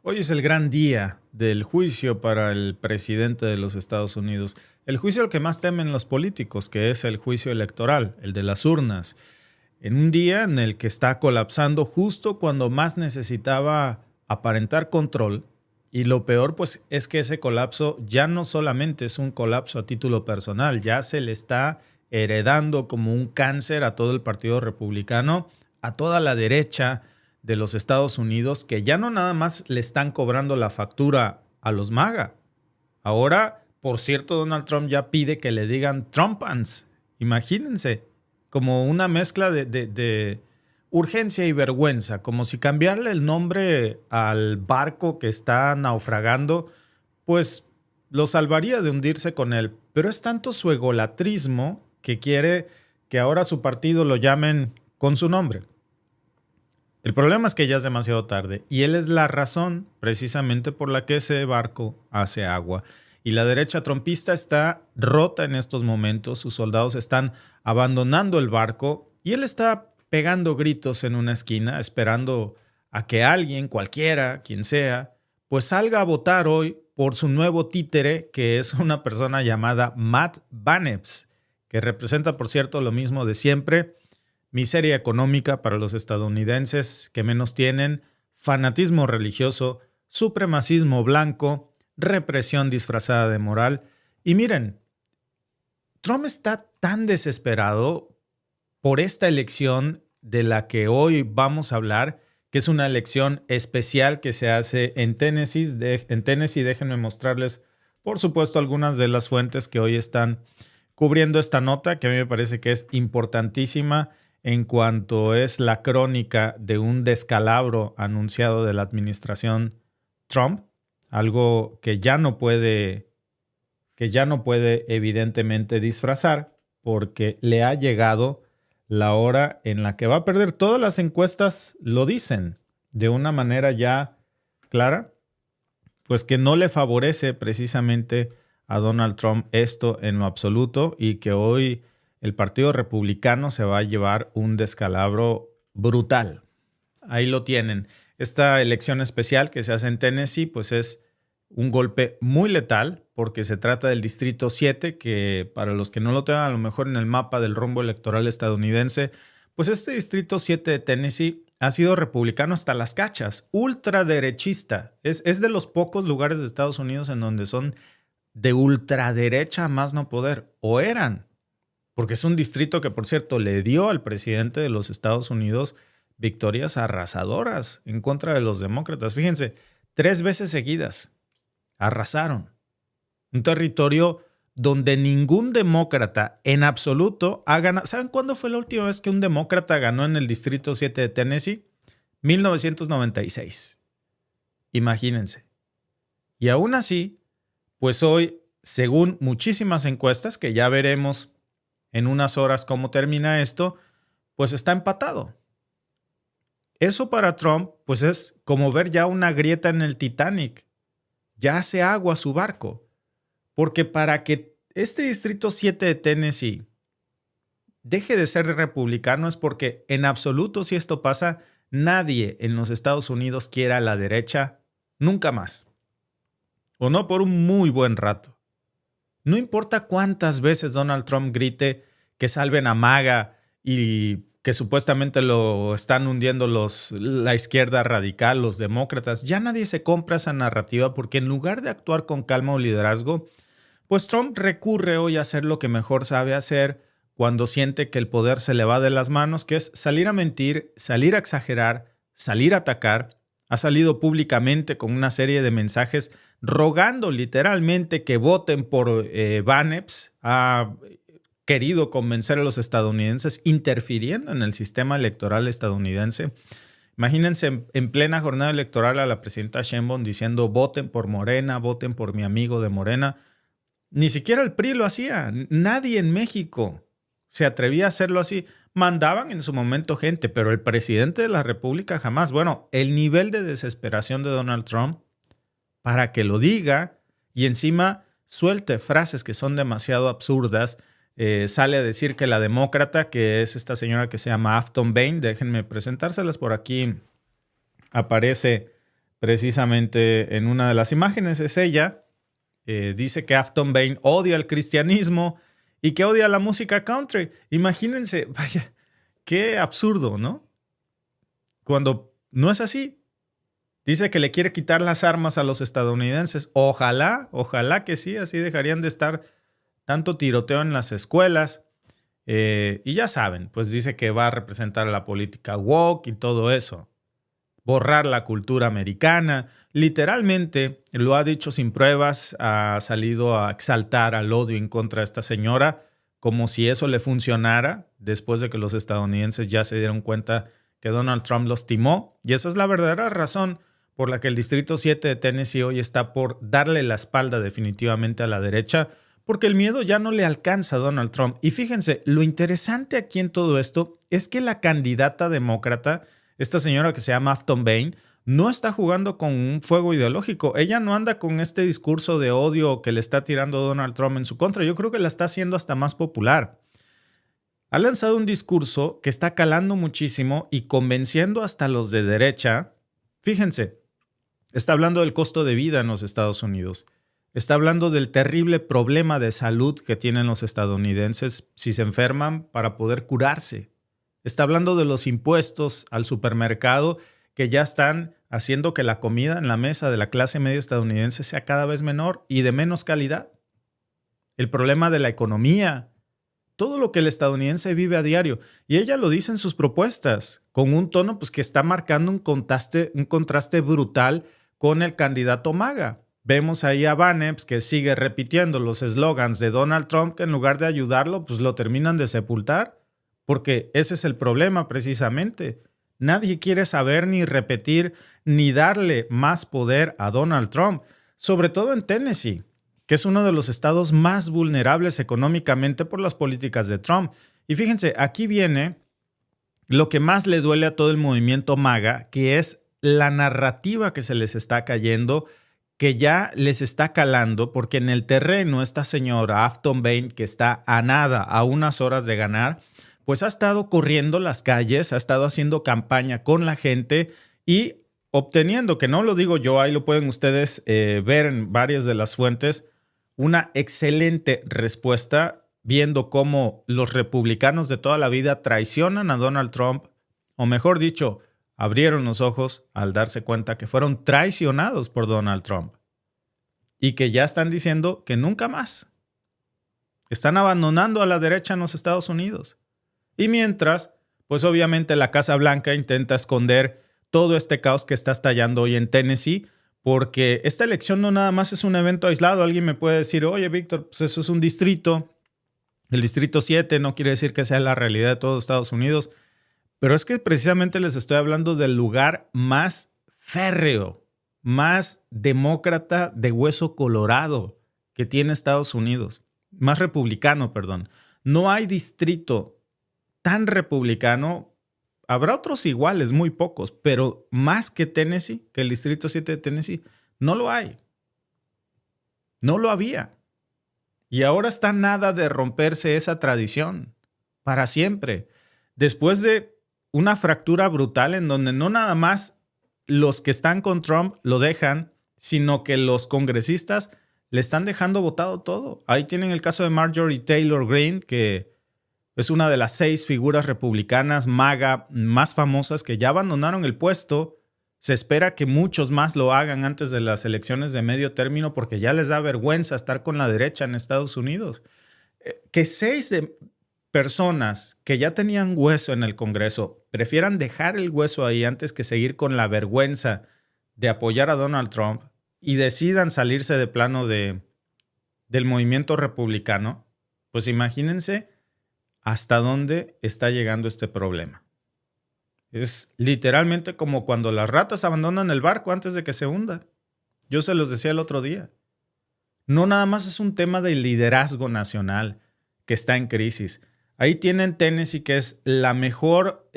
Hoy es el gran día del juicio para el presidente de los Estados Unidos. El juicio al que más temen los políticos, que es el juicio electoral, el de las urnas. En un día en el que está colapsando justo cuando más necesitaba aparentar control. Y lo peor, pues, es que ese colapso ya no solamente es un colapso a título personal, ya se le está heredando como un cáncer a todo el Partido Republicano, a toda la derecha de los Estados Unidos, que ya no nada más le están cobrando la factura a los MAGA. Ahora, por cierto, Donald Trump ya pide que le digan Trumpans. Imagínense, como una mezcla de urgencia y vergüenza, como si cambiarle el nombre al barco que está naufragando, pues lo salvaría de hundirse con él. Pero es tanto su egolatrismo que quiere que ahora su partido lo llamen con su nombre. El problema es que ya es demasiado tarde y él es la razón precisamente por la que ese barco hace agua. Y la derecha trumpista está rota en estos momentos, sus soldados están abandonando el barco y él está pegando gritos en una esquina esperando a que alguien, cualquiera, quien sea, pues salga a votar hoy por su nuevo títere, que es una persona llamada Matt Vanepes, que representa, por cierto, lo mismo de siempre: miseria económica para los estadounidenses que menos tienen, fanatismo religioso, supremacismo blanco, represión disfrazada de moral. Y miren, Trump está tan desesperado por esta elección de la que hoy vamos a hablar, que es una elección especial que se hace en Tennessee. Déjenme mostrarles, por supuesto, algunas de las fuentes que hoy están cubriendo esta nota, que a mí me parece que es importantísima en cuanto es la crónica de un descalabro anunciado de la administración Trump, algo que ya no puede evidentemente disfrazar, porque le ha llegado la hora en la que va a perder. Todas las encuestas lo dicen de una manera ya clara, pues que no le favorece precisamente a Donald Trump esto en lo absoluto, y que hoy el Partido Republicano se va a llevar un descalabro brutal. Ahí lo tienen. Esta elección especial que se hace en Tennessee, pues es un golpe muy letal, porque se trata del Distrito 7, que para los que no lo tengan a lo mejor en el mapa del rumbo electoral estadounidense, pues este Distrito 7 de Tennessee ha sido republicano hasta las cachas, ultraderechista. Es de los pocos lugares de Estados Unidos en donde son de ultraderecha más no poder, o eran. Porque es un distrito que, por cierto, le dio al presidente de los Estados Unidos victorias arrasadoras en contra de los demócratas. Fíjense, 3 veces seguidas arrasaron. Un territorio donde ningún demócrata en absoluto ha ganado. ¿Saben cuándo fue la última vez que un demócrata ganó en el Distrito 7 de Tennessee? 1996. Imagínense. Y aún así, pues hoy, según muchísimas encuestas, que ya veremos en unas horas cómo termina esto, pues está empatado. Eso para Trump, pues es como ver ya una grieta en el Titanic. Ya hace agua su barco. Porque para que este Distrito 7 de Tennessee deje de ser republicano es porque en absoluto, si esto pasa, nadie en los Estados Unidos quiera a la derecha nunca más. O no por un muy buen rato. No importa cuántas veces Donald Trump grite que salven a MAGA y que supuestamente lo están hundiendo la izquierda radical, los demócratas, ya nadie se compra esa narrativa, porque en lugar de actuar con calma o liderazgo, pues Trump recurre hoy a hacer lo que mejor sabe hacer cuando siente que el poder se le va de las manos, que es salir a mentir, salir a exagerar, salir a atacar. Ha salido públicamente con una serie de mensajes rogando literalmente que voten por Vanepes. Ha querido convencer a los estadounidenses, interfiriendo en el sistema electoral estadounidense. Imagínense en plena jornada electoral a la presidenta Sheinbaum diciendo voten por Morena, voten por mi amigo de Morena. Ni siquiera el PRI lo hacía. Nadie en México se atrevía a hacerlo así. Mandaban en su momento gente, pero el presidente de la República jamás. Bueno, el nivel de desesperación de Donald Trump para que lo diga y encima suelte frases que son demasiado absurdas, sale a decir que la demócrata, que es esta señora que se llama Afton Bain, déjenme presentárselas por aquí, aparece precisamente en una de las imágenes, es ella. Dice que Afton Bain odia el cristianismo y que odia la música country. Imagínense, vaya, qué absurdo, ¿no? Cuando no es así. Dice que le quiere quitar las armas a los estadounidenses. Ojalá que sí, así dejarían de estar tanto tiroteo en las escuelas. Y ya saben, pues dice que va a representar la política woke y todo eso. Borrar la cultura americana. Literalmente, lo ha dicho sin pruebas, ha salido a exaltar al odio en contra de esta señora, como si eso le funcionara después de que los estadounidenses ya se dieron cuenta que Donald Trump los timó. Y esa es la verdadera razón por la que el Distrito 7 de Tennessee hoy está por darle la espalda definitivamente a la derecha, porque el miedo ya no le alcanza a Donald Trump. Y fíjense, lo interesante aquí en todo esto es que la candidata demócrata, esta señora que se llama Afton Bain, no está jugando con un fuego ideológico. Ella no anda con este discurso de odio que le está tirando Donald Trump en su contra. Yo creo que la está haciendo hasta más popular. Ha lanzado un discurso que está calando muchísimo y convenciendo hasta los de derecha. Fíjense, está hablando del costo de vida en los Estados Unidos. Está hablando del terrible problema de salud que tienen los estadounidenses si se enferman para poder curarse. Está hablando de los impuestos al supermercado que ya están haciendo que la comida en la mesa de la clase media estadounidense sea cada vez menor y de menos calidad. El problema de la economía, todo lo que el estadounidense vive a diario. Y ella lo dice en sus propuestas, con un tono pues, que está marcando un contraste brutal con el candidato MAGA. Vemos ahí a Baneps que sigue repitiendo los eslogans de Donald Trump que en lugar de ayudarlo, pues lo terminan de sepultar. Porque ese es el problema precisamente. Nadie quiere saber ni repetir ni darle más poder a Donald Trump, sobre todo en Tennessee, que es uno de los estados más vulnerables económicamente por las políticas de Trump. Y fíjense, aquí viene lo que más le duele a todo el movimiento MAGA, que es la narrativa que se les está cayendo, que ya les está calando, porque en el terreno esta señora Afton Bain, que está a nada, a unas horas de ganar, pues ha estado corriendo las calles, ha estado haciendo campaña con la gente y obteniendo, que no lo digo yo, ahí lo pueden ustedes ver en varias de las fuentes, una excelente respuesta, viendo cómo los republicanos de toda la vida traicionan a Donald Trump, o mejor dicho, abrieron los ojos al darse cuenta que fueron traicionados por Donald Trump y que ya están diciendo que nunca más. Están abandonando a la derecha en los Estados Unidos. Y mientras, pues obviamente la Casa Blanca intenta esconder todo este caos que está estallando hoy en Tennessee, porque esta elección no nada más es un evento aislado. Alguien me puede decir, oye, Víctor, pues eso es un distrito. El Distrito 7 no quiere decir que sea la realidad de todos Estados Unidos. Pero es que precisamente les estoy hablando del lugar más férreo, más demócrata de hueso colorado que tiene Estados Unidos. Más republicano, perdón. No hay distrito tan republicano. Habrá otros iguales, muy pocos, pero más que Tennessee, que el Distrito 7 de Tennessee, no lo hay. No lo había. Y ahora está nada de romperse esa tradición para siempre. Después de una fractura brutal en donde no nada más los que están con Trump lo dejan, sino que los congresistas le están dejando votado todo. Ahí tienen el caso de Marjorie Taylor Greene, que es una de las 6 figuras republicanas MAGA más famosas que ya abandonaron el puesto. Se espera que muchos más lo hagan antes de las elecciones de medio término porque ya les da vergüenza estar con la derecha en Estados Unidos. Que 6 personas que ya tenían hueso en el Congreso prefieran dejar el hueso ahí antes que seguir con la vergüenza de apoyar a Donald Trump y decidan salirse de plano del movimiento republicano, pues imagínense hasta dónde está llegando este problema. Es literalmente como cuando las ratas abandonan el barco antes de que se hunda. Yo se los decía el otro día. No nada más es un tema de liderazgo nacional que está en crisis. Ahí tienen Tennessee, que es la mejor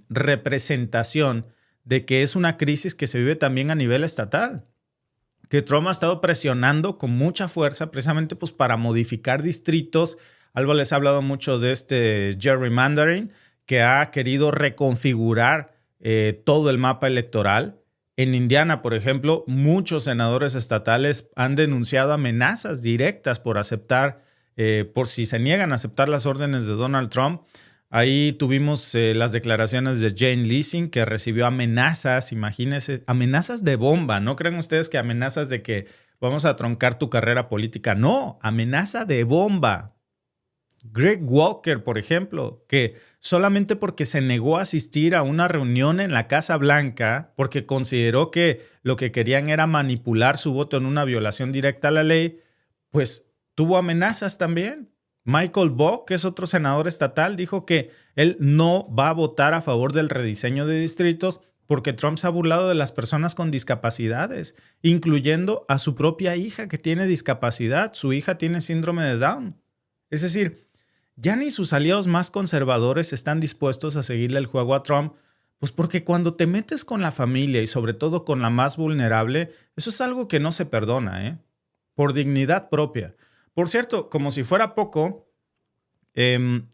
representación de que es una crisis que se vive también a nivel estatal. Que Trump ha estado presionando con mucha fuerza precisamente pues, para modificar distritos Algo les ha hablado mucho de este gerrymandering, que ha querido reconfigurar todo el mapa electoral. En Indiana, por ejemplo, muchos senadores estatales han denunciado amenazas directas por aceptar, por si se niegan a aceptar las órdenes de Donald Trump. Ahí tuvimos las declaraciones de Jane Leasing, que recibió amenazas, imagínense, amenazas de bomba. ¿No creen ustedes que amenazas de que vamos a truncar tu carrera política? No, amenaza de bomba. Greg Walker, por ejemplo, que solamente porque se negó a asistir a una reunión en la Casa Blanca, porque consideró que lo que querían era manipular su voto en una violación directa a la ley, pues tuvo amenazas también. Michael Buck, que es otro senador estatal, dijo que él no va a votar a favor del rediseño de distritos porque Trump se ha burlado de las personas con discapacidades, incluyendo a su propia hija que tiene discapacidad. Su hija tiene síndrome de Down. Es decir, ya ni sus aliados más conservadores están dispuestos a seguirle el juego a Trump, pues porque cuando te metes con la familia y sobre todo con la más vulnerable, eso es algo que no se perdona, por dignidad propia. Por cierto, como si fuera poco,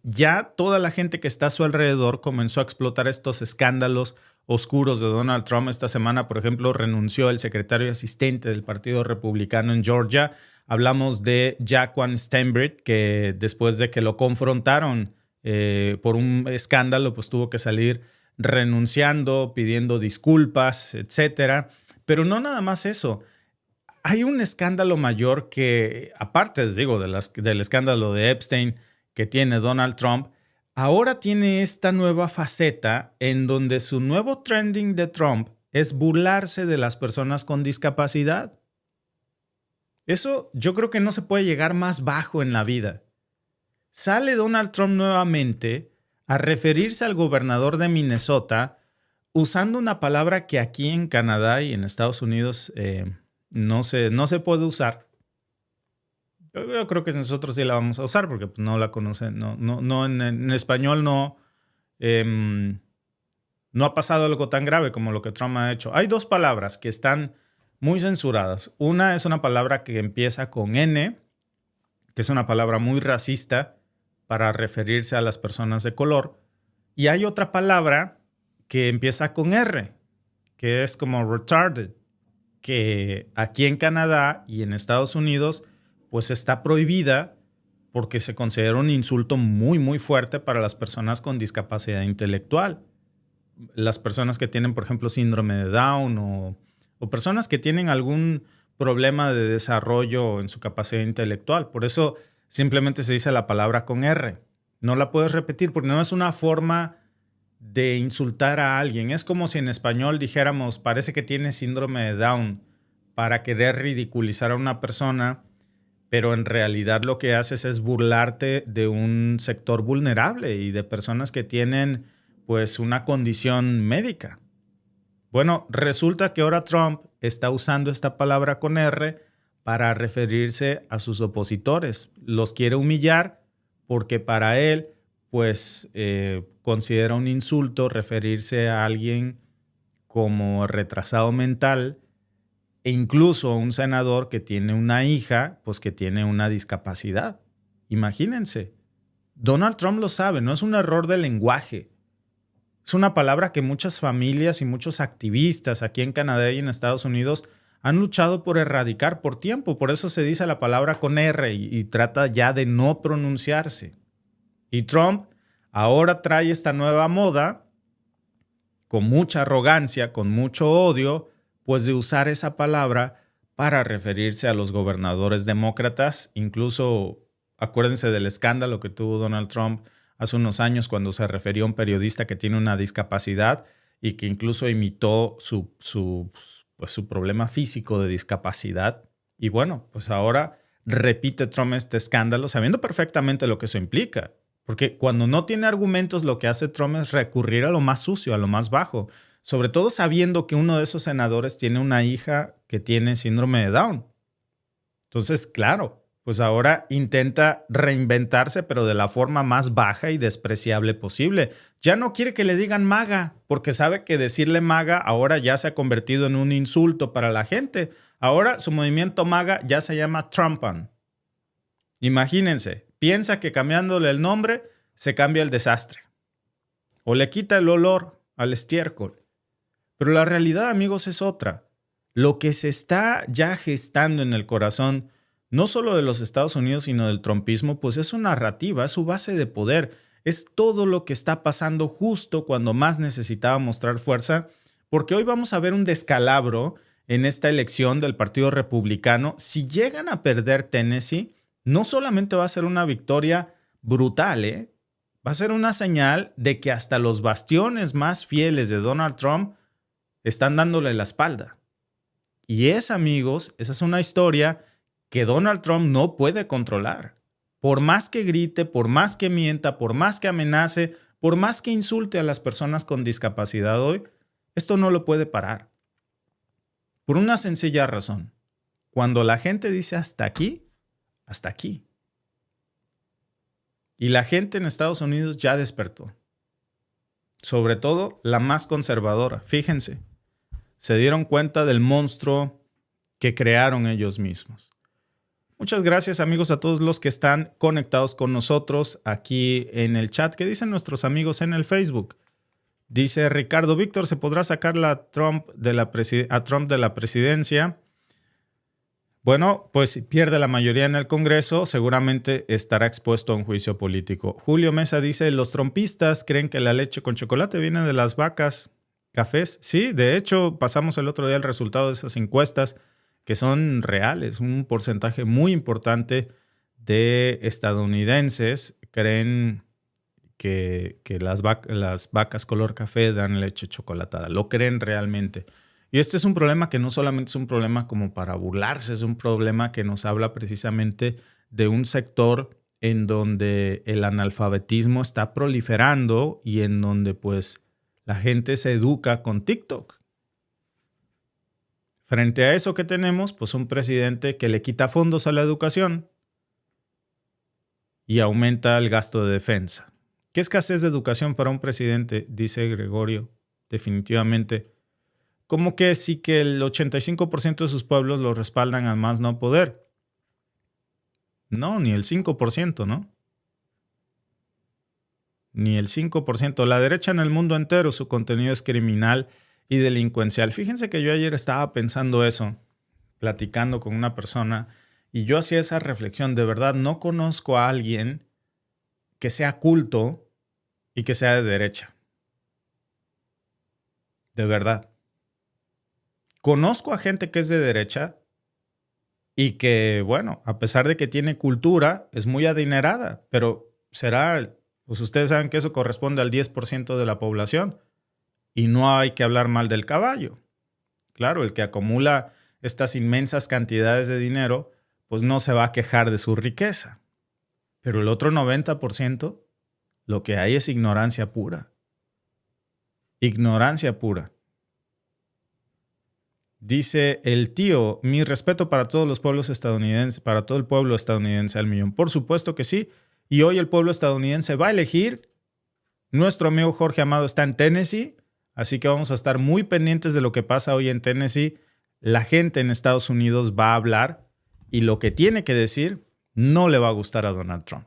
ya toda la gente que está a su alrededor comenzó a explotar estos escándalos oscuros de Donald Trump. Esta semana, por ejemplo, renunció el secretario asistente del Partido Republicano en Georgia. Hablamos de Jaquan Steinbrück, que después de que lo confrontaron por un escándalo, pues tuvo que salir renunciando, pidiendo disculpas, etcétera. Pero no nada más eso. Hay un escándalo mayor que, aparte, digo, del escándalo de Epstein que tiene Donald Trump, ahora tiene esta nueva faceta en donde su nuevo trending de Trump es burlarse de las personas con discapacidad. Eso yo creo que no se puede llegar más bajo en la vida. Sale Donald Trump nuevamente a referirse al gobernador de Minnesota usando una palabra que aquí en Canadá y en Estados Unidos no se puede usar. Yo creo que nosotros sí la vamos a usar porque pues, no la conocen. No, en español no ha pasado algo tan grave como lo que Trump ha hecho. Hay dos palabras que están muy censuradas. Una es una palabra que empieza con N, que es una palabra muy racista para referirse a las personas de color. Y hay otra palabra que empieza con R, que es como retarded, que aquí en Canadá y en Estados Unidos pues está prohibida porque se considera un insulto muy, muy fuerte para las personas con discapacidad intelectual. Las personas que tienen, por ejemplo, síndrome de Down o personas que tienen algún problema de desarrollo en su capacidad intelectual. Por eso simplemente se dice la palabra con R. No la puedes repetir porque no es una forma de insultar a alguien. Es como si en español dijéramos, parece que tiene síndrome de Down, para querer ridiculizar a una persona, pero en realidad lo que haces es burlarte de un sector vulnerable y de personas que tienen pues una condición médica. Bueno, resulta que ahora Trump está usando esta palabra con R para referirse a sus opositores. Los quiere humillar porque para él pues considera un insulto referirse a alguien como retrasado mental e incluso un senador que tiene una hija, pues que tiene una discapacidad. Imagínense. Donald Trump lo sabe, no es un error de lenguaje. Es una palabra que muchas familias y muchos activistas aquí en Canadá y en Estados Unidos han luchado por erradicar por tiempo. Por eso se dice la palabra con R y trata ya de no pronunciarse. Y Trump ahora trae esta nueva moda con mucha arrogancia, con mucho odio, pues de usar esa palabra para referirse a los gobernadores demócratas. Incluso acuérdense del escándalo que tuvo Donald Trump hace unos años cuando se refirió a un periodista que tiene una discapacidad y que incluso imitó su problema físico de discapacidad. Y bueno, pues ahora repite Trump este escándalo sabiendo perfectamente lo que eso implica. Porque cuando no tiene argumentos, lo que hace Trump es recurrir a lo más sucio, a lo más bajo. Sobre todo sabiendo que uno de esos senadores tiene una hija que tiene síndrome de Down. Entonces, claro, pues ahora intenta reinventarse, pero de la forma más baja y despreciable posible. Ya no quiere que le digan MAGA, porque sabe que decirle MAGA ahora ya se ha convertido en un insulto para la gente. Ahora su movimiento MAGA ya se llama Trumpan. Imagínense, piensa que cambiándole el nombre se cambia el desastre o le quita el olor al estiércol. Pero la realidad, amigos, es otra. Lo que se está ya gestando en el corazón, no solo de los Estados Unidos, sino del trumpismo, pues es su narrativa, es su base de poder. Es todo lo que está pasando justo cuando más necesitaba mostrar fuerza, porque hoy vamos a ver un descalabro en esta elección del Partido Republicano. Si llegan a perder Tennessee, no solamente va a ser una victoria brutal, va a ser una señal de que hasta los bastiones más fieles de Donald Trump están dándole la espalda. Y amigos, esa es una historia que Donald Trump no puede controlar. Por más que grite, por más que mienta, por más que amenace, por más que insulte a las personas con discapacidad hoy, esto no lo puede parar. Por una sencilla razón. Cuando la gente dice hasta aquí, hasta aquí. Y la gente en Estados Unidos ya despertó. Sobre todo la más conservadora. Fíjense, se dieron cuenta del monstruo que crearon ellos mismos. Muchas gracias, amigos, a todos los que están conectados con nosotros aquí en el chat. ¿Qué dicen nuestros amigos en el Facebook? Dice Ricardo Víctor, ¿se podrá sacar a Trump de la presidencia? Bueno, pues si pierde la mayoría en el Congreso, seguramente estará expuesto a un juicio político. Julio Mesa dice, los trumpistas creen que la leche con chocolate viene de las vacas cafés. Sí, de hecho, pasamos el otro día el resultado de esas encuestas que son reales. Un porcentaje muy importante de estadounidenses creen que las vacas color café dan leche chocolatada. Lo creen realmente. Y este es un problema que no solamente es un problema como para burlarse, es un problema que nos habla precisamente de un sector en donde el analfabetismo está proliferando y en donde pues la gente se educa con TikTok. Frente a eso que tenemos, pues un presidente que le quita fondos a la educación y aumenta el gasto de defensa. ¿Qué escasez de educación para un presidente? Dice Gregorio, definitivamente. ¿Cómo que sí que el 85% de sus pueblos lo respaldan al más no poder? No, ni el 5%, ¿no? Ni el 5%. La derecha en el mundo entero, su contenido es criminal y delincuencial. Fíjense que yo ayer estaba pensando eso, platicando con una persona, y yo hacía esa reflexión. De verdad, no conozco a alguien que sea culto y que sea de derecha. De verdad. Conozco a gente que es de derecha y que, bueno, a pesar de que tiene cultura, es muy adinerada, pero pues ustedes saben que eso corresponde al 10% de la población y no hay que hablar mal del caballo. Claro, el que acumula estas inmensas cantidades de dinero, pues no se va a quejar de su riqueza. Pero el otro 90%, lo que hay es ignorancia pura. Ignorancia pura. Dice el tío, mi respeto para todos los pueblos estadounidenses, para todo el pueblo estadounidense al millón. Por supuesto que sí. Y hoy el pueblo estadounidense va a elegir. Nuestro amigo Jorge Amado está en Tennessee, así que vamos a estar muy pendientes de lo que pasa hoy en Tennessee. La gente en Estados Unidos va a hablar y lo que tiene que decir no le va a gustar a Donald Trump.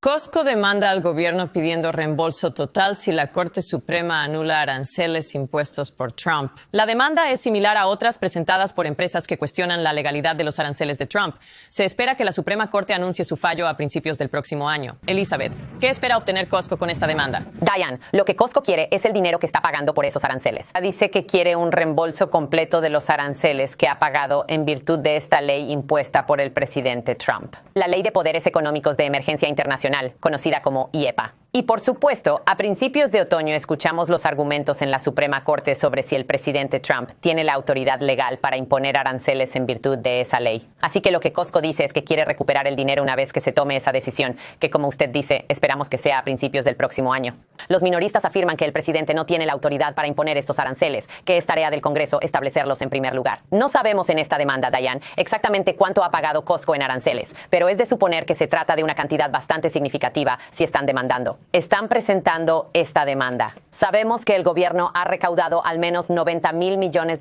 Costco demanda al gobierno pidiendo reembolso total si la Corte Suprema anula aranceles impuestos por Trump. La demanda es similar a otras presentadas por empresas que cuestionan la legalidad de los aranceles de Trump. Se espera que la Suprema Corte anuncie su fallo a principios del próximo año. Elizabeth, ¿qué espera obtener Costco con esta demanda? Diane, lo que Costco quiere es el dinero que está pagando por esos aranceles. Dice que quiere un reembolso completo de los aranceles que ha pagado en virtud de esta ley impuesta por el presidente Trump. La Ley de Poderes Económicos de Emergencia Internacional, conocida como IEPA. Y por supuesto, a principios de otoño escuchamos los argumentos en la Suprema Corte sobre si el presidente Trump tiene la autoridad legal para imponer aranceles en virtud de esa ley. Así que lo que Costco dice es que quiere recuperar el dinero una vez que se tome esa decisión, que como usted dice, esperamos que sea a principios del próximo año. Los minoristas afirman que el presidente no tiene la autoridad para imponer estos aranceles, que es tarea del Congreso establecerlos en primer lugar. No sabemos en esta demanda, Diane, exactamente cuánto ha pagado Costco en aranceles, pero es de suponer que se trata de una cantidad bastante significativa si están demandando. están presentando esta demanda. Sabemos que el gobierno ha recaudado al menos $90,000 millones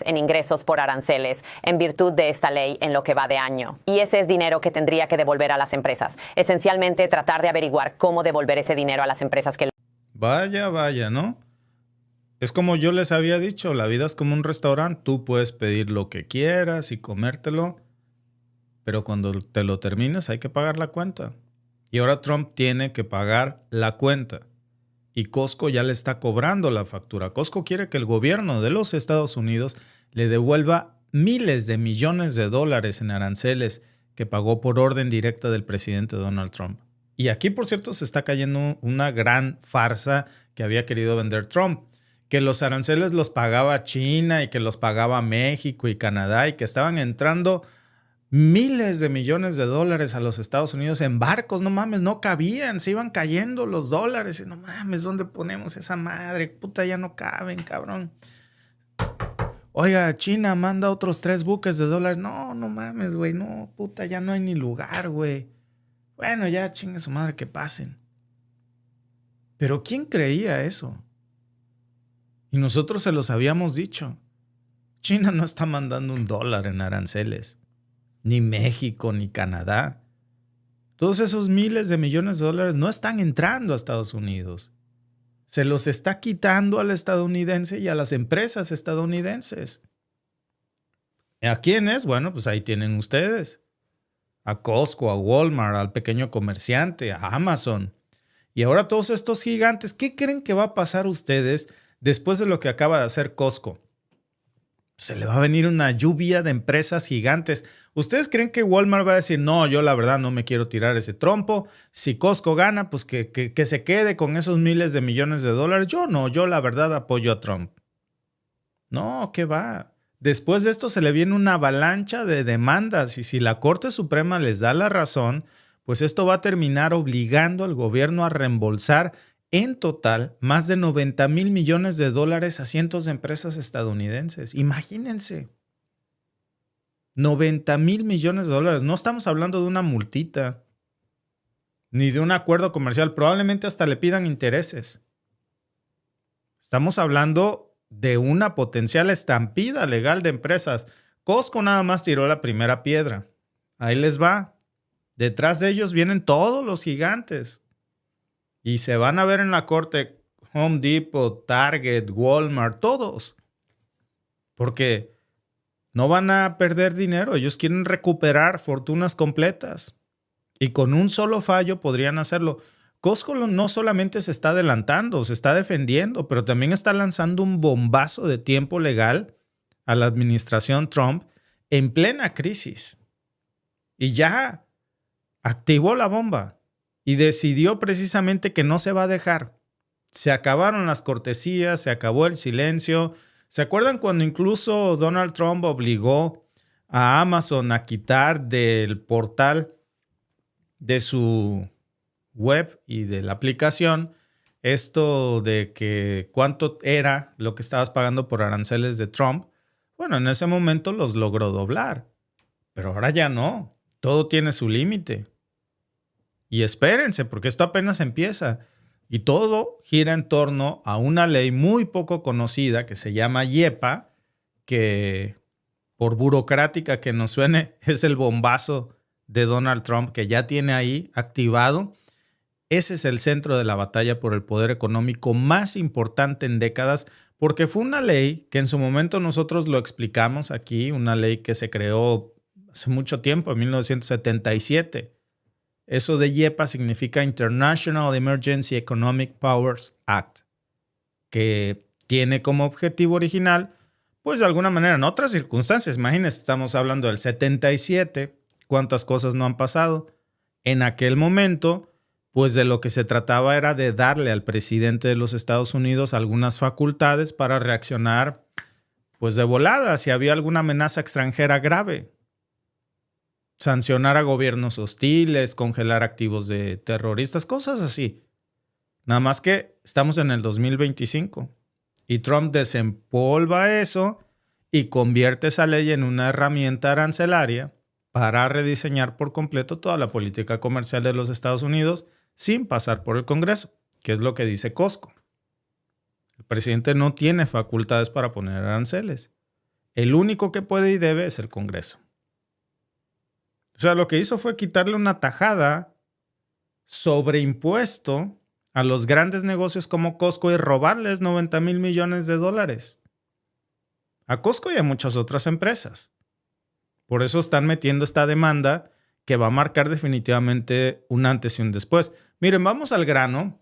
en ingresos por aranceles en virtud de esta ley en lo que va de año. Y ese es dinero que tendría que devolver a las empresas. Esencialmente, tratar de averiguar cómo devolver ese dinero a las empresas que... Vaya, ¿no? Es como yo les había dicho, la vida es como un restaurante. Tú puedes pedir lo que quieras y comértelo, pero cuando te lo termines hay que pagar la cuenta. Y ahora Trump tiene que pagar la cuenta. Y Costco ya le está cobrando la factura. Costco quiere que el gobierno de los Estados Unidos le devuelva miles de millones de dólares en aranceles que pagó por orden directa del presidente Donald Trump. Y aquí, por cierto, se está cayendo una gran farsa que había querido vender Trump. Que los aranceles los pagaba China y que los pagaba México y Canadá y que estaban entrando miles de millones de dólares a los Estados Unidos en barcos. No mames, no cabían, se iban cayendo los dólares. Y no mames, ¿dónde ponemos esa madre? Puta, ya no caben, cabrón. Oiga, China manda otros 3 buques de dólares. No mames, güey, no, puta, ya no hay ni lugar, güey. Bueno, ya chingue su madre que pasen. Pero ¿quién creía eso? Y nosotros se los habíamos dicho. China no está mandando $1 en aranceles. Ni México, ni Canadá. Todos esos miles de millones de dólares no están entrando a Estados Unidos. Se los está quitando al estadounidense y a las empresas estadounidenses. ¿A quiénes? Bueno, pues ahí tienen ustedes. A Costco, a Walmart, al pequeño comerciante, a Amazon. Y ahora todos estos gigantes, ¿qué creen que va a pasar ustedes después de lo que acaba de hacer Costco? Se le va a venir una lluvia de empresas gigantes. ¿Ustedes creen que Walmart va a decir, no, yo la verdad no me quiero tirar ese trompo? Si Costco gana, pues que se quede con esos miles de millones de dólares. Yo no, yo la verdad apoyo a Trump. No, ¿qué va? Después de esto se le viene una avalancha de demandas y si la Corte Suprema les da la razón, pues esto va a terminar obligando al gobierno a reembolsar en total más de $90,000 millones a cientos de empresas estadounidenses. Imagínense. $90,000 millones. No estamos hablando de una multita ni de un acuerdo comercial. Probablemente hasta le pidan intereses. Estamos hablando de una potencial estampida legal de empresas. Costco nada más tiró la primera piedra. Ahí les va. Detrás de ellos vienen todos los gigantes. Y se van a ver en la corte Home Depot, Target, Walmart, todos. Porque no van a perder dinero. Ellos quieren recuperar fortunas completas. Y con un solo fallo podrían hacerlo. Costco no solamente se está adelantando, se está defendiendo, pero también está lanzando un bombazo de tiempo legal a la administración Trump en plena crisis. Y ya activó la bomba. Y decidió precisamente que no se va a dejar. Se acabaron las cortesías, se acabó el silencio. ¿Se acuerdan cuando incluso Donald Trump obligó a Amazon a quitar del portal de su web y de la aplicación esto de que cuánto era lo que estabas pagando por aranceles de Trump? Bueno, en ese momento los logró doblar. Pero ahora ya no. Todo tiene su límite. Y espérense, porque esto apenas empieza. Y todo gira en torno a una ley muy poco conocida que se llama IEPA, que por burocrática que nos suene, es el bombazo de Donald Trump que ya tiene ahí activado. Ese es el centro de la batalla por el poder económico más importante en décadas, porque fue una ley que en su momento nosotros lo explicamos aquí, una ley que se creó hace mucho tiempo, en 1977. Eso de IEPA significa International Emergency Economic Powers Act, que tiene como objetivo original, pues de alguna manera en otras circunstancias, imagínense, estamos hablando del 77, cuántas cosas no han pasado. En aquel momento, pues de lo que se trataba era de darle al presidente de los Estados Unidos algunas facultades para reaccionar, pues de volada, si había alguna amenaza extranjera grave. Sancionar a gobiernos hostiles, congelar activos de terroristas, cosas así. Nada más que estamos en el 2025 y Trump desempolva eso y convierte esa ley en una herramienta arancelaria para rediseñar por completo toda la política comercial de los Estados Unidos sin pasar por el Congreso, que es lo que dice Costco. El presidente no tiene facultades para poner aranceles. El único que puede y debe es el Congreso. O sea, lo que hizo fue quitarle una tajada sobre impuesto a los grandes negocios como Costco y robarles $90,000 millones. A Costco y a muchas otras empresas. Por eso están metiendo esta demanda que va a marcar definitivamente un antes y un después. Miren, vamos al grano.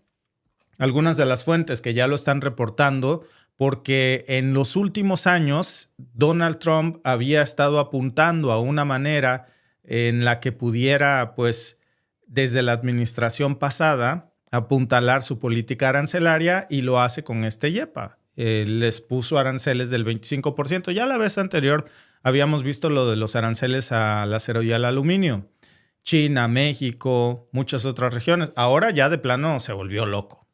Algunas de las fuentes que ya lo están reportando, porque en los últimos años Donald Trump había estado apuntando a una manera en la que pudiera, pues, desde la administración pasada, apuntalar su política arancelaria, y lo hace con este IEEPA. Les puso aranceles del 25%. Ya la vez anterior habíamos visto lo de los aranceles al acero y al aluminio. China, México, muchas otras regiones. Ahora ya de plano se volvió loco.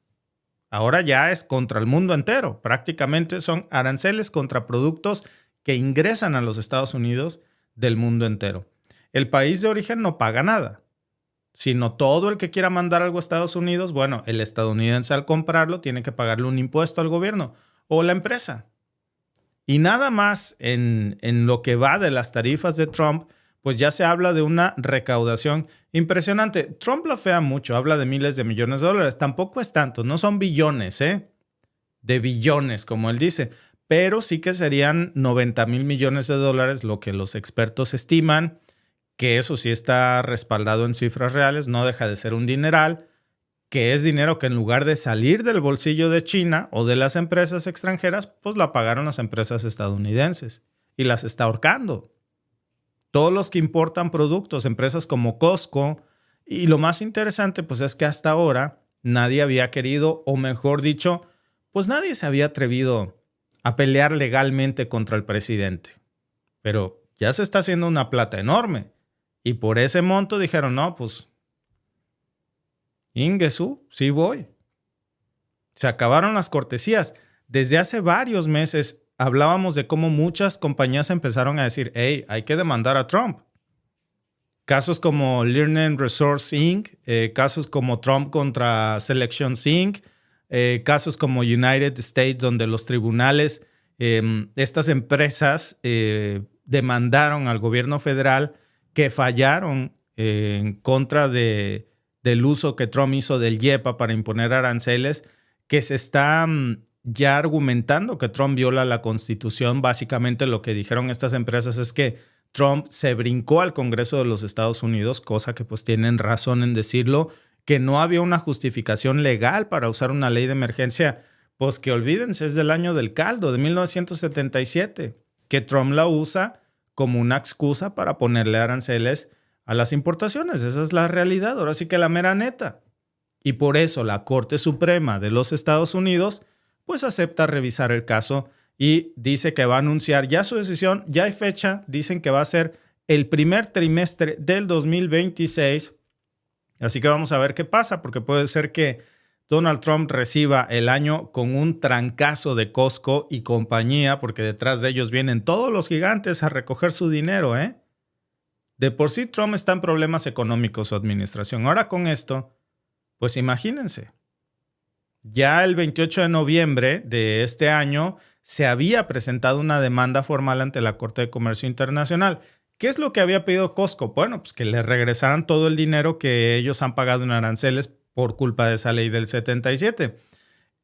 Ahora ya es contra el mundo entero. Prácticamente son aranceles contra productos que ingresan a los Estados Unidos del mundo entero. El país de origen no paga nada, sino todo el que quiera mandar algo a Estados Unidos, bueno, el estadounidense al comprarlo tiene que pagarle un impuesto al gobierno o la empresa. Y nada más en lo que va de las tarifas de Trump, pues ya se habla de una recaudación impresionante. Trump lo fea mucho, habla de miles de millones de dólares. Tampoco es tanto, no son billones, de billones, como él dice. Pero sí que serían $90,000 millones, lo que los expertos estiman, que eso sí está respaldado en cifras reales, no deja de ser un dineral, que es dinero que en lugar de salir del bolsillo de China o de las empresas extranjeras, pues la pagaron las empresas estadounidenses y las está ahorcando. Todos los que importan productos, empresas como Costco, y lo más interesante pues es que hasta ahora nadie había querido, o mejor dicho, pues nadie se había atrevido a pelear legalmente contra el presidente. Pero ya se está haciendo una plata enorme. Y por ese monto dijeron, no, pues, Ingesu, sí voy. Se acabaron las cortesías. Desde hace varios meses hablábamos de cómo muchas compañías empezaron a decir, hey, hay que demandar a Trump. Casos como Learning Resource Inc., casos como Trump contra Selections Inc., casos como United States, donde los tribunales, estas empresas demandaron al gobierno federal que fallaron en contra del uso que Trump hizo del IEEPA para imponer aranceles, que se está ya argumentando que Trump viola la Constitución. Básicamente lo que dijeron estas empresas es que Trump se brincó al Congreso de los Estados Unidos, cosa que pues tienen razón en decirlo, que no había una justificación legal para usar una ley de emergencia, pues que olvídense, es del año del caldo, de 1977, que Trump la usa como una excusa para ponerle aranceles a las importaciones. Esa es la realidad, ahora sí que la mera neta. Y por eso la Corte Suprema de los Estados Unidos pues acepta revisar el caso y dice que va a anunciar ya su decisión. Ya hay fecha, dicen que va a ser el primer trimestre del 2026. Así que vamos a ver qué pasa, porque puede ser que Donald Trump reciba el año con un trancazo de Costco y compañía, porque detrás de ellos vienen todos los gigantes a recoger su dinero, De por sí Trump está en problemas económicos, su administración. Ahora con esto, pues imagínense. Ya el 28 de noviembre de este año se había presentado una demanda formal ante la Corte de Comercio Internacional. ¿Qué es lo que había pedido Costco? Bueno, pues que le regresaran todo el dinero que ellos han pagado en aranceles por culpa de esa ley del 77.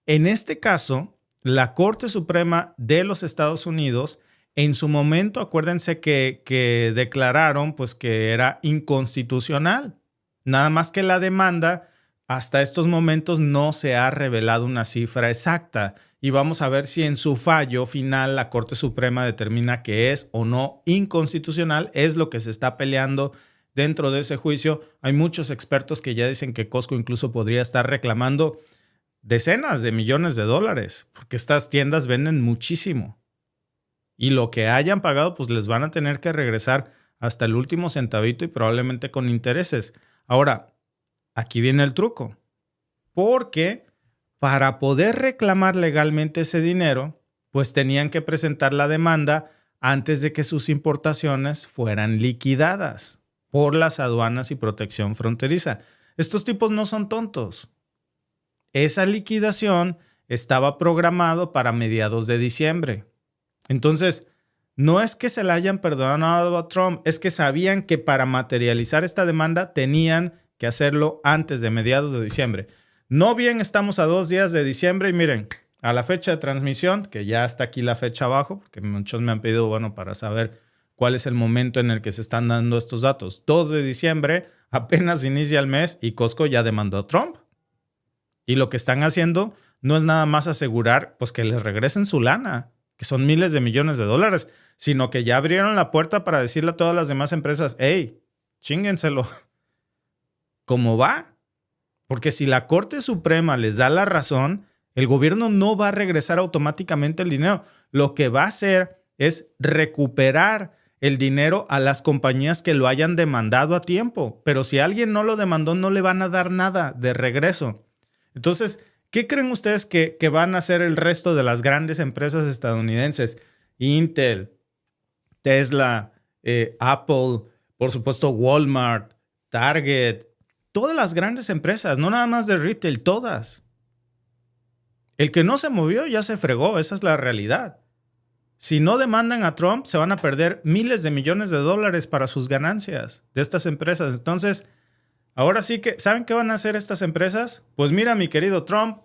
En este caso, la Corte Suprema de los Estados Unidos, en su momento, acuérdense que declararon pues, que era inconstitucional. Nada más que la demanda, hasta estos momentos no se ha revelado una cifra exacta. Y vamos a ver si en su fallo final la Corte Suprema determina que es o no inconstitucional. Es lo que se está peleando dentro de ese juicio. Hay muchos expertos que ya dicen que Costco incluso podría estar reclamando decenas de millones de dólares, porque estas tiendas venden muchísimo. Y lo que hayan pagado, pues les van a tener que regresar hasta el último centavito y probablemente con intereses. Ahora, aquí viene el truco. Porque para poder reclamar legalmente ese dinero, pues tenían que presentar la demanda antes de que sus importaciones fueran liquidadas por las aduanas y protección fronteriza. Estos tipos no son tontos. Esa liquidación estaba programado para mediados de diciembre. Entonces, no es que se la hayan perdonado a Trump, es que sabían que para materializar esta demanda tenían que hacerlo antes de mediados de diciembre. No bien estamos a 2 días de diciembre y miren, a la fecha de transmisión, que ya está aquí la fecha abajo, porque muchos me han pedido, bueno, para saber cuál es el momento en el que se están dando estos datos. 2 de diciembre, apenas inicia el mes y Costco ya demandó a Trump. Y lo que están haciendo no es nada más asegurar pues, que les regresen su lana, que son miles de millones de dólares, sino que ya abrieron la puerta para decirle a todas las demás empresas, hey, chíngenselo. ¿Cómo va? Porque si la Corte Suprema les da la razón, el gobierno no va a regresar automáticamente el dinero. Lo que va a hacer es recuperar el dinero a las compañías que lo hayan demandado a tiempo. Pero si alguien no lo demandó, no le van a dar nada de regreso. Entonces, ¿qué creen ustedes que van a hacer el resto de las grandes empresas estadounidenses? Intel, Tesla, Apple, por supuesto Walmart, Target, todas las grandes empresas, no nada más de retail, todas. El que no se movió ya se fregó, esa es la realidad. Si no demandan a Trump, se van a perder miles de millones de dólares para sus ganancias de estas empresas. Entonces, ahora sí que, ¿saben qué van a hacer estas empresas? Pues mira, mi querido Trump,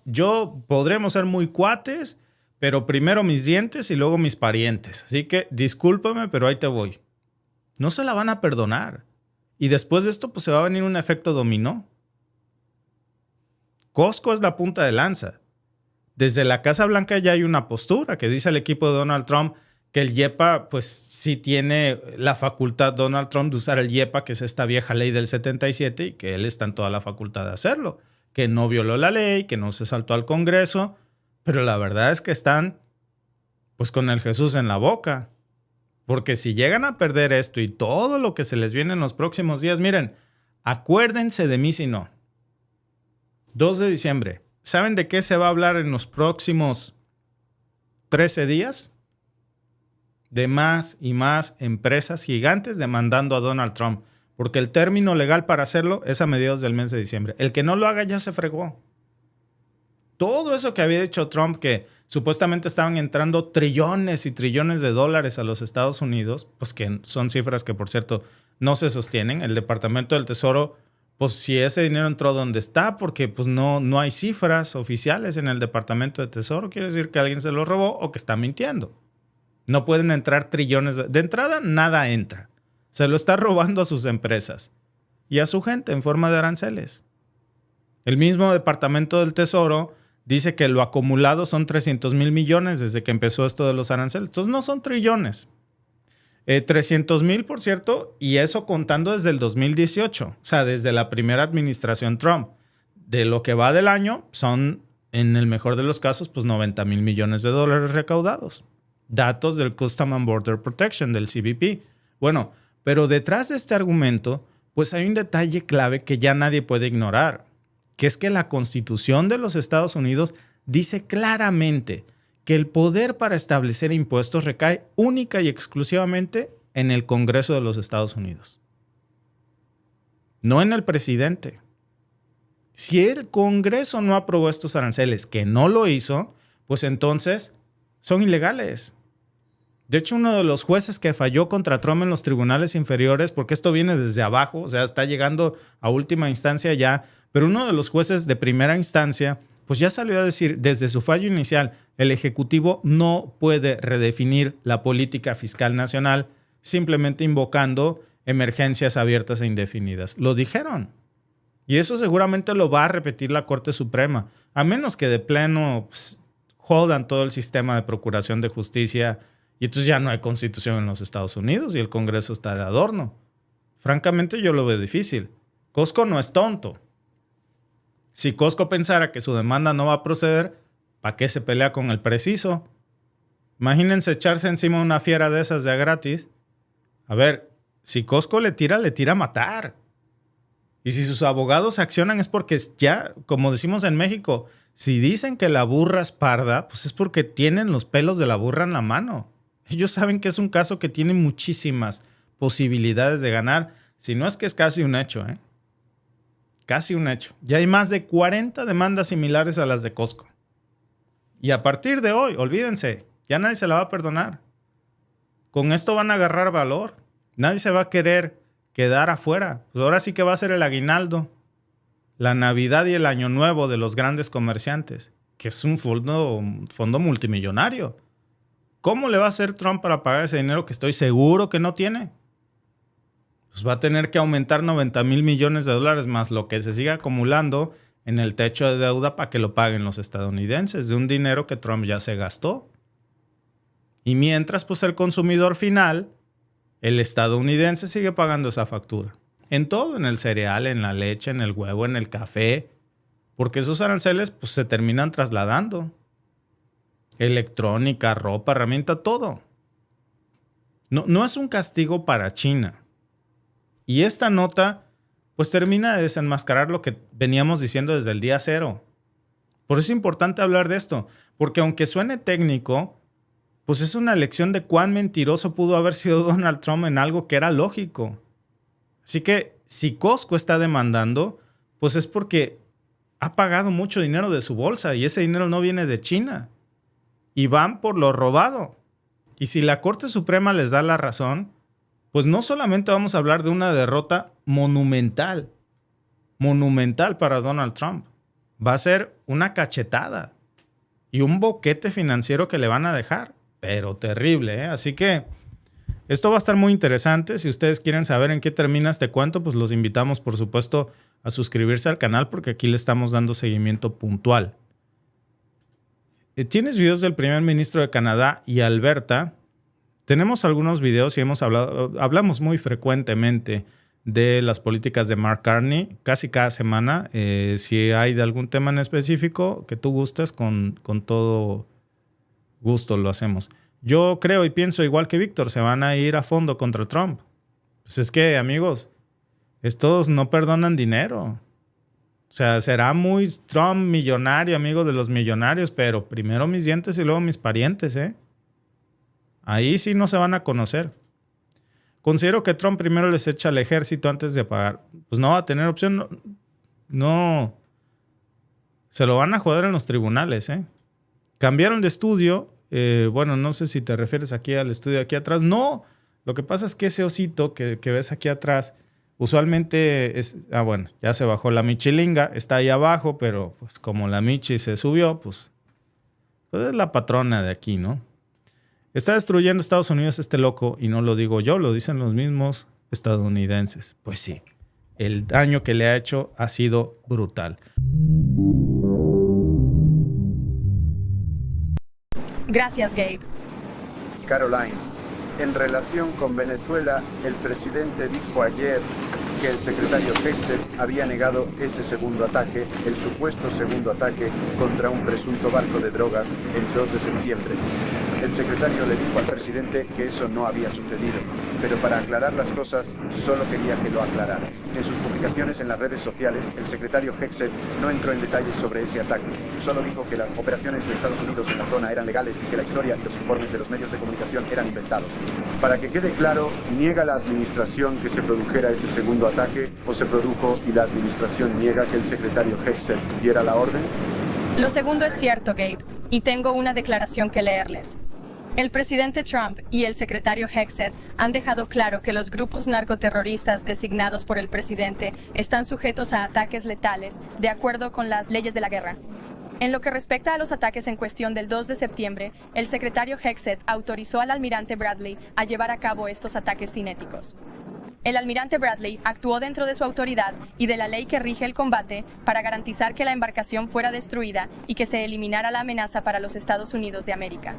podremos ser muy cuates, pero primero mis dientes y luego mis parientes. Así que discúlpame, pero ahí te voy. No se la van a perdonar. Y después de esto, pues se va a venir un efecto dominó. Costco es la punta de lanza. Desde la Casa Blanca ya hay una postura que dice el equipo de Donald Trump que el IEPA, pues sí tiene la facultad Donald Trump de usar el IEPA, que es esta vieja ley del 77, y que él está en toda la facultad de hacerlo. Que no violó la ley, que no se saltó al Congreso, pero la verdad es que están pues con el Jesús en la boca. Porque si llegan a perder esto y todo lo que se les viene en los próximos días, miren, acuérdense de mí si no. 2 de diciembre. ¿Saben de qué se va a hablar en los próximos 13 días? De más y más empresas gigantes demandando a Donald Trump. Porque el término legal para hacerlo es a mediados del mes de diciembre. El que no lo haga ya se fregó. Todo eso que había dicho Trump, que supuestamente estaban entrando trillones y trillones de dólares a los Estados Unidos, pues que son cifras que, por cierto, no se sostienen. El Departamento del Tesoro, pues si ese dinero entró donde está, porque pues no hay cifras oficiales en el Departamento de Tesoro, quiere decir que alguien se lo robó o que está mintiendo. No pueden entrar trillones. De entrada, nada entra. Se lo está robando a sus empresas y a su gente en forma de aranceles. El mismo Departamento del Tesoro dice que lo acumulado son 300,000 millones desde que empezó esto de los aranceles. Entonces no son trillones. 300,000, por cierto, y eso contando desde el 2018, o sea, desde la primera administración Trump. De lo que va del año son, en el mejor de los casos, pues 90,000 millones de dólares recaudados. Datos del Customs and Border Protection, del CBP. Bueno, pero detrás de este argumento, pues hay un detalle clave que ya nadie puede ignorar, que es que la Constitución de los Estados Unidos dice claramente que el poder para establecer impuestos recae única y exclusivamente en el Congreso de los Estados Unidos, no en el presidente. Si el Congreso no aprobó estos aranceles, que no lo hizo, pues entonces son ilegales. De hecho, uno de los jueces que falló contra Trump en los tribunales inferiores, porque esto viene desde abajo, o sea, está llegando a última instancia ya, pero uno de los jueces de primera instancia, pues ya salió a decir desde su fallo inicial, el Ejecutivo no puede redefinir la política fiscal nacional simplemente invocando emergencias abiertas e indefinidas. Lo dijeron. Y eso seguramente lo va a repetir la Corte Suprema, a menos que de pleno pues, jodan todo el sistema de procuración de justicia. Y entonces ya no hay constitución en los Estados Unidos y el Congreso está de adorno. Francamente yo lo veo difícil. Costco no es tonto. Si Costco pensara que su demanda no va a proceder, ¿para qué se pelea con el preciso? Imagínense echarse encima una fiera de esas de a gratis. A ver, si Costco le tira a matar. Y si sus abogados accionan es porque ya, como decimos en México, si dicen que la burra es parda, pues es porque tienen los pelos de la burra en la mano. Ellos saben que es un caso que tiene muchísimas posibilidades de ganar, si no es que es casi un hecho, ¿eh? casi un hecho. Ya hay más de 40 demandas similares a las de Costco. Y a partir de hoy, olvídense, ya nadie se la va a perdonar. Con esto van a agarrar valor. Nadie se va a querer quedar afuera. Pues ahora sí que va a ser el aguinaldo, la Navidad y el Año Nuevo de los grandes comerciantes, que es un fondo multimillonario. ¿Cómo le va a hacer Trump para pagar ese dinero que estoy seguro que no tiene? Pues va a tener que aumentar 90,000 millones de dólares más lo que se siga acumulando en el techo de deuda para que lo paguen los estadounidenses, de un dinero que Trump ya se gastó. Y mientras, pues el consumidor final, el estadounidense, sigue pagando esa factura. En todo, en el cereal, en la leche, en el huevo, en el café, porque esos aranceles pues, se terminan trasladando. Electrónica, ropa, herramienta, todo. No es un castigo para China. Y esta nota pues termina de desenmascarar lo que veníamos diciendo desde el día cero. Por eso es importante hablar de esto, porque aunque suene técnico, pues es una lección de cuán mentiroso pudo haber sido Donald Trump en algo que era lógico. Así que si Costco está demandando, pues es porque ha pagado mucho dinero de su bolsa y ese dinero no viene de China. Y van por lo robado. Y si la Corte Suprema les da la razón, pues no solamente vamos a hablar de una derrota monumental para Donald Trump. Va a ser una cachetada y un boquete financiero que le van a dejar, pero terrible, ¿eh? Así que esto va a estar muy interesante. Si ustedes quieren saber en qué termina este cuento, pues los invitamos, por supuesto, a suscribirse al canal porque aquí le estamos dando seguimiento puntual. ¿Tienes videos del primer ministro de Canadá y Alberta? Tenemos algunos videos y hablamos muy frecuentemente de las políticas de Mark Carney, casi cada semana. Si hay de algún tema en específico que tú gustes, con todo gusto lo hacemos. Yo creo y pienso igual que Víctor, se van a ir a fondo contra Trump. Pues es que, amigos, estos no perdonan dinero. O sea, será muy Trump millonario, amigo de los millonarios, pero primero mis dientes y luego mis parientes, ¿eh? Ahí sí no se van a conocer. Considero que Trump primero les echa al ejército antes de pagar. Pues no va a tener opción. No. Se lo van a joder en los tribunales, ¿eh? Cambiaron de estudio. Bueno, no sé si te refieres aquí al estudio de aquí atrás. No. Lo que pasa es que ese osito que ves aquí atrás, usualmente es... bueno, ya se bajó la michilinga. Está ahí abajo, pero pues como la michi se subió, pues es la patrona de aquí, ¿no? Está destruyendo Estados Unidos este loco, y no lo digo yo, lo dicen los mismos estadounidenses. Pues sí, el daño que le ha hecho ha sido brutal. Gracias, Gabe. Caroline, en relación con Venezuela, el presidente dijo ayer que el secretario Hegseth había negado ese segundo ataque, el supuesto segundo ataque contra un presunto barco de drogas el 2 de septiembre. El secretario le dijo al presidente que eso no había sucedido, pero para aclarar las cosas, solo quería que lo aclararas. En sus publicaciones en las redes sociales, el secretario Hegseth no entró en detalles sobre ese ataque. Solo dijo que las operaciones de Estados Unidos en la zona eran legales y que la historia y los informes de los medios de comunicación eran inventados. Para que quede claro, ¿niega la administración que se produjera ese segundo ataque o se produjo y la administración niega que el secretario Hegseth diera la orden? Lo segundo es cierto, Gabe, y tengo una declaración que leerles. El presidente Trump y el secretario Hegseth han dejado claro que los grupos narcoterroristas designados por el presidente están sujetos a ataques letales de acuerdo con las leyes de la guerra. En lo que respecta a los ataques en cuestión del 2 de septiembre, el secretario Hegseth autorizó al almirante Bradley a llevar a cabo estos ataques cinéticos. El almirante Bradley actuó dentro de su autoridad y de la ley que rige el combate para garantizar que la embarcación fuera destruida y que se eliminara la amenaza para los Estados Unidos de América.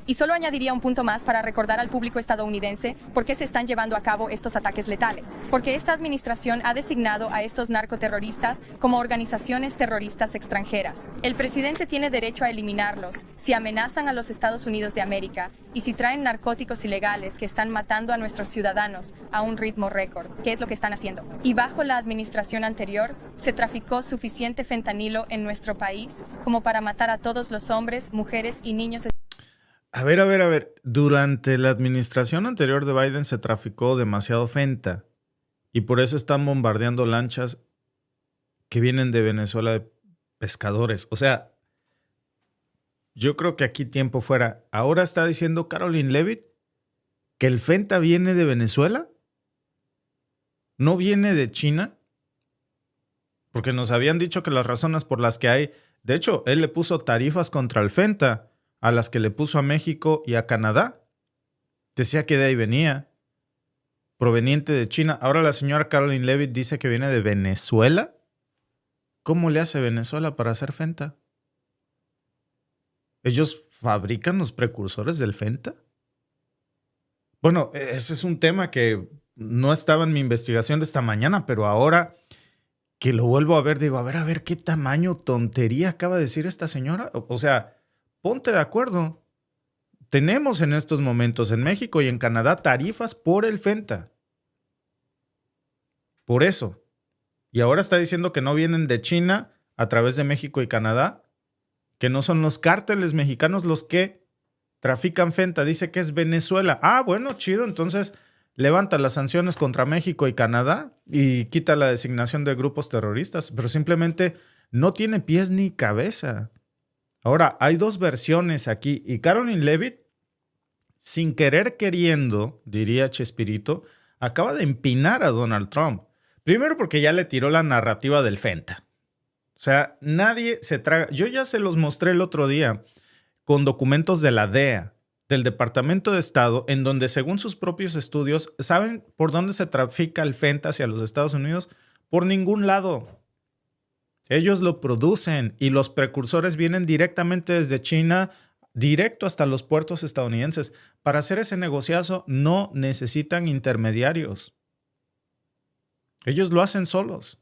Y solo añadiría un punto más para recordar al público estadounidense por qué se están llevando a cabo estos ataques letales. Porque esta administración ha designado a estos narcoterroristas como organizaciones terroristas extranjeras. El presidente tiene derecho a eliminarlos si amenazan a los Estados Unidos de América y si traen narcóticos ilegales que están matando a nuestros ciudadanos a un ritmo récord, que es lo que están haciendo. Y bajo la administración anterior, se traficó suficiente fentanilo en nuestro país como para matar a todos los hombres, mujeres y niños. A ver. Durante la administración anterior de Biden se traficó demasiado fenta y por eso están bombardeando lanchas que vienen de Venezuela de pescadores. O sea, yo creo que aquí tiempo fuera. Ahora está diciendo Caroline Leavitt que el Fenta viene de Venezuela. ¿No viene de China? Porque nos habían dicho que las razones por las que hay... De hecho, él le puso tarifas contra el Fenta a las que le puso a México y a Canadá. Decía que de ahí venía, proveniente de China. Ahora la señora Caroline Leavitt dice que viene de Venezuela. ¿Cómo le hace Venezuela para hacer Fenta? ¿Ellos fabrican los precursores del Fenta? Bueno, ese es un tema que no estaba en mi investigación de esta mañana, pero ahora que lo vuelvo a ver, digo, a ver, ¿qué tamaño tontería acaba de decir esta señora? O sea, ponte de acuerdo. Tenemos en estos momentos en México y en Canadá tarifas por el Fenta. Por eso. Y ahora está diciendo que no vienen de China a través de México y Canadá, que no son los cárteles mexicanos los que trafican Fenta. Dice que es Venezuela. Ah, bueno, chido. Entonces levanta las sanciones contra México y Canadá y quita la designación de grupos terroristas. Pero simplemente no tiene pies ni cabeza. Ahora, hay dos versiones aquí. Y Caroline Leavitt, sin querer queriendo, diría Chespirito, acaba de empinar a Donald Trump. Primero porque ya le tiró la narrativa del Fenta. O sea, nadie se traga... Yo ya se los mostré el otro día con documentos de la DEA, del Departamento de Estado, en donde según sus propios estudios, ¿saben por dónde se trafica el Fenta hacia los Estados Unidos? Por ningún lado. Ellos lo producen y los precursores vienen directamente desde China, directo hasta los puertos estadounidenses. Para hacer ese negociazo no necesitan intermediarios. Ellos lo hacen solos.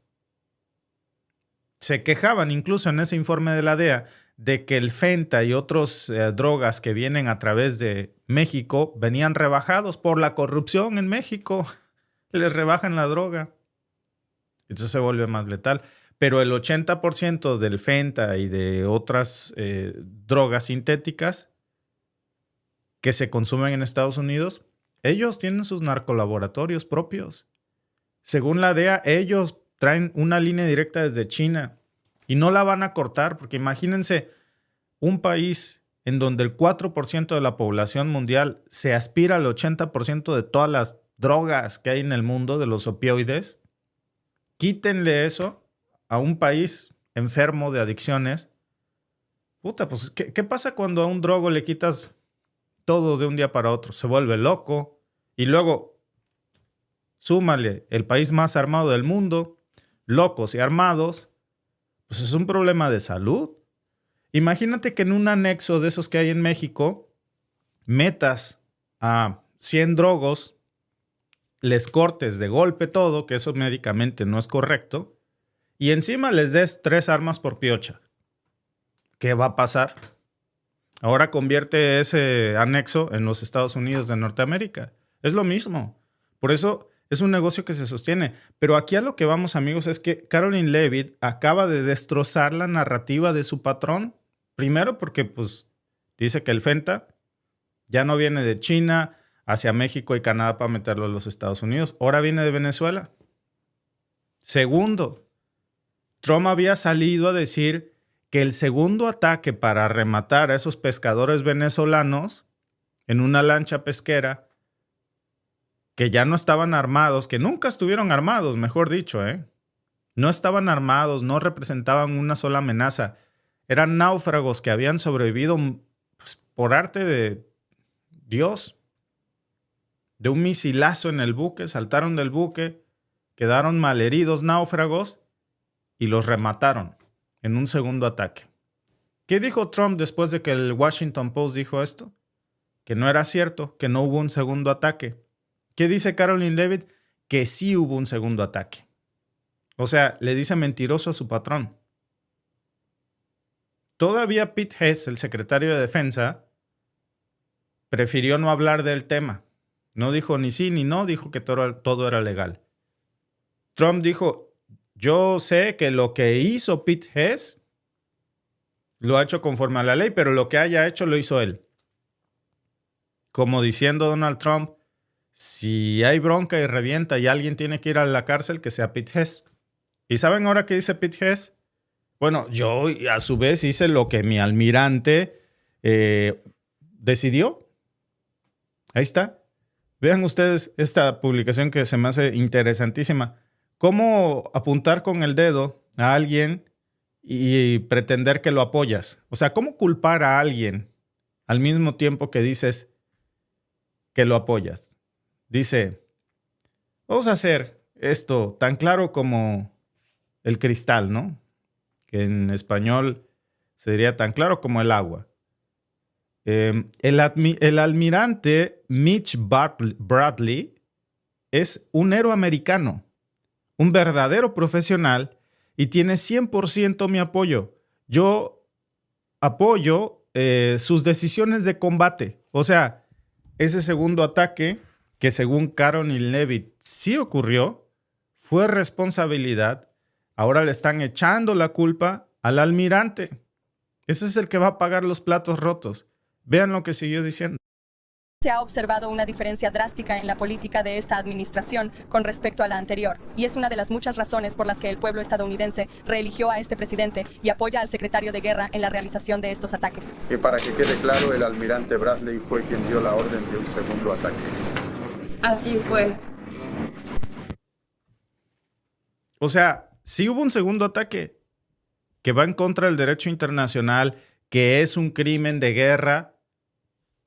Se quejaban incluso en ese informe de la DEA de que el Fenta y otras drogas que vienen a través de México venían rebajados por la corrupción en México. Les rebajan la droga. Entonces se vuelve más letal. Pero el 80% del Fenta y de otras drogas sintéticas que se consumen en Estados Unidos, ellos tienen sus narcolaboratorios propios. Según la DEA, ellos traen una línea directa desde China y no la van a cortar, porque imagínense un país en donde el 4% de la población mundial se aspira al 80% de todas las drogas que hay en el mundo, de los opioides. Quítenle eso a un país enfermo de adicciones. Puta, pues, ¿qué pasa cuando a un drogo le quitas todo de un día para otro? Se vuelve loco. Y luego, súmale el país más armado del mundo, locos y armados, pues es un problema de salud. Imagínate que en un anexo de esos que hay en México, metas a 100 drogos, les cortes de golpe todo, que eso médicamente no es correcto, y encima les des 3 armas por piocha. ¿Qué va a pasar? Ahora convierte ese anexo en los Estados Unidos de Norteamérica. Es lo mismo. Por eso es un negocio que se sostiene. Pero aquí a lo que vamos, amigos, es que Caroline Leavitt acaba de destrozar la narrativa de su patrón. Primero porque pues, dice que el Fenta ya no viene de China hacia México y Canadá para meterlo a los Estados Unidos. Ahora viene de Venezuela. Segundo, Trump había salido a decir que el segundo ataque para rematar a esos pescadores venezolanos en una lancha pesquera que ya no estaban armados, que nunca estuvieron armados, mejor dicho, no estaban armados, no representaban una sola amenaza. Eran náufragos que habían sobrevivido pues, por arte de Dios, de un misilazo en el buque, saltaron del buque, quedaron malheridos náufragos y los remataron en un segundo ataque. ¿Qué dijo Trump después de que el Washington Post dijo esto? Que no era cierto, que no hubo un segundo ataque. ¿Qué dice Caroline Leavitt? Que sí hubo un segundo ataque. O sea, le dice mentiroso a su patrón. Todavía Pete Hess, el secretario de Defensa, prefirió no hablar del tema. No dijo ni sí ni no, dijo que todo era legal. Trump dijo, yo sé que lo que hizo Pete Hess lo ha hecho conforme a la ley, pero lo que haya hecho lo hizo él. Como diciendo Donald Trump, si hay bronca y revienta y alguien tiene que ir a la cárcel, que sea Pete Hess. ¿Y saben ahora qué dice Pete Hess? Bueno, yo a su vez hice lo que mi almirante decidió. Ahí está. Vean ustedes esta publicación que se me hace interesantísima. ¿Cómo apuntar con el dedo a alguien y pretender que lo apoyas? O sea, ¿cómo culpar a alguien al mismo tiempo que dices que lo apoyas? Dice, vamos a hacer esto tan claro como el cristal, ¿no? Que en español sería tan claro como el agua. El almirante Mitch Bradley es un héroe americano, un verdadero profesional y tiene 100% mi apoyo. Yo apoyo sus decisiones de combate. O sea, ese segundo ataque, que según Caroline Leavitt sí ocurrió, fue responsabilidad. Ahora le están echando la culpa al almirante. Ese es el que va a pagar los platos rotos. Vean lo que siguió diciendo. Se ha observado una diferencia drástica en la política de esta administración con respecto a la anterior, y es una de las muchas razones por las que el pueblo estadounidense reeligió a este presidente y apoya al secretario de guerra en la realización de estos ataques. Y para que quede claro, el almirante Bradley fue quien dio la orden de un segundo ataque. Así fue. O sea, sí hubo un segundo ataque que va en contra del derecho internacional, que es un crimen de guerra.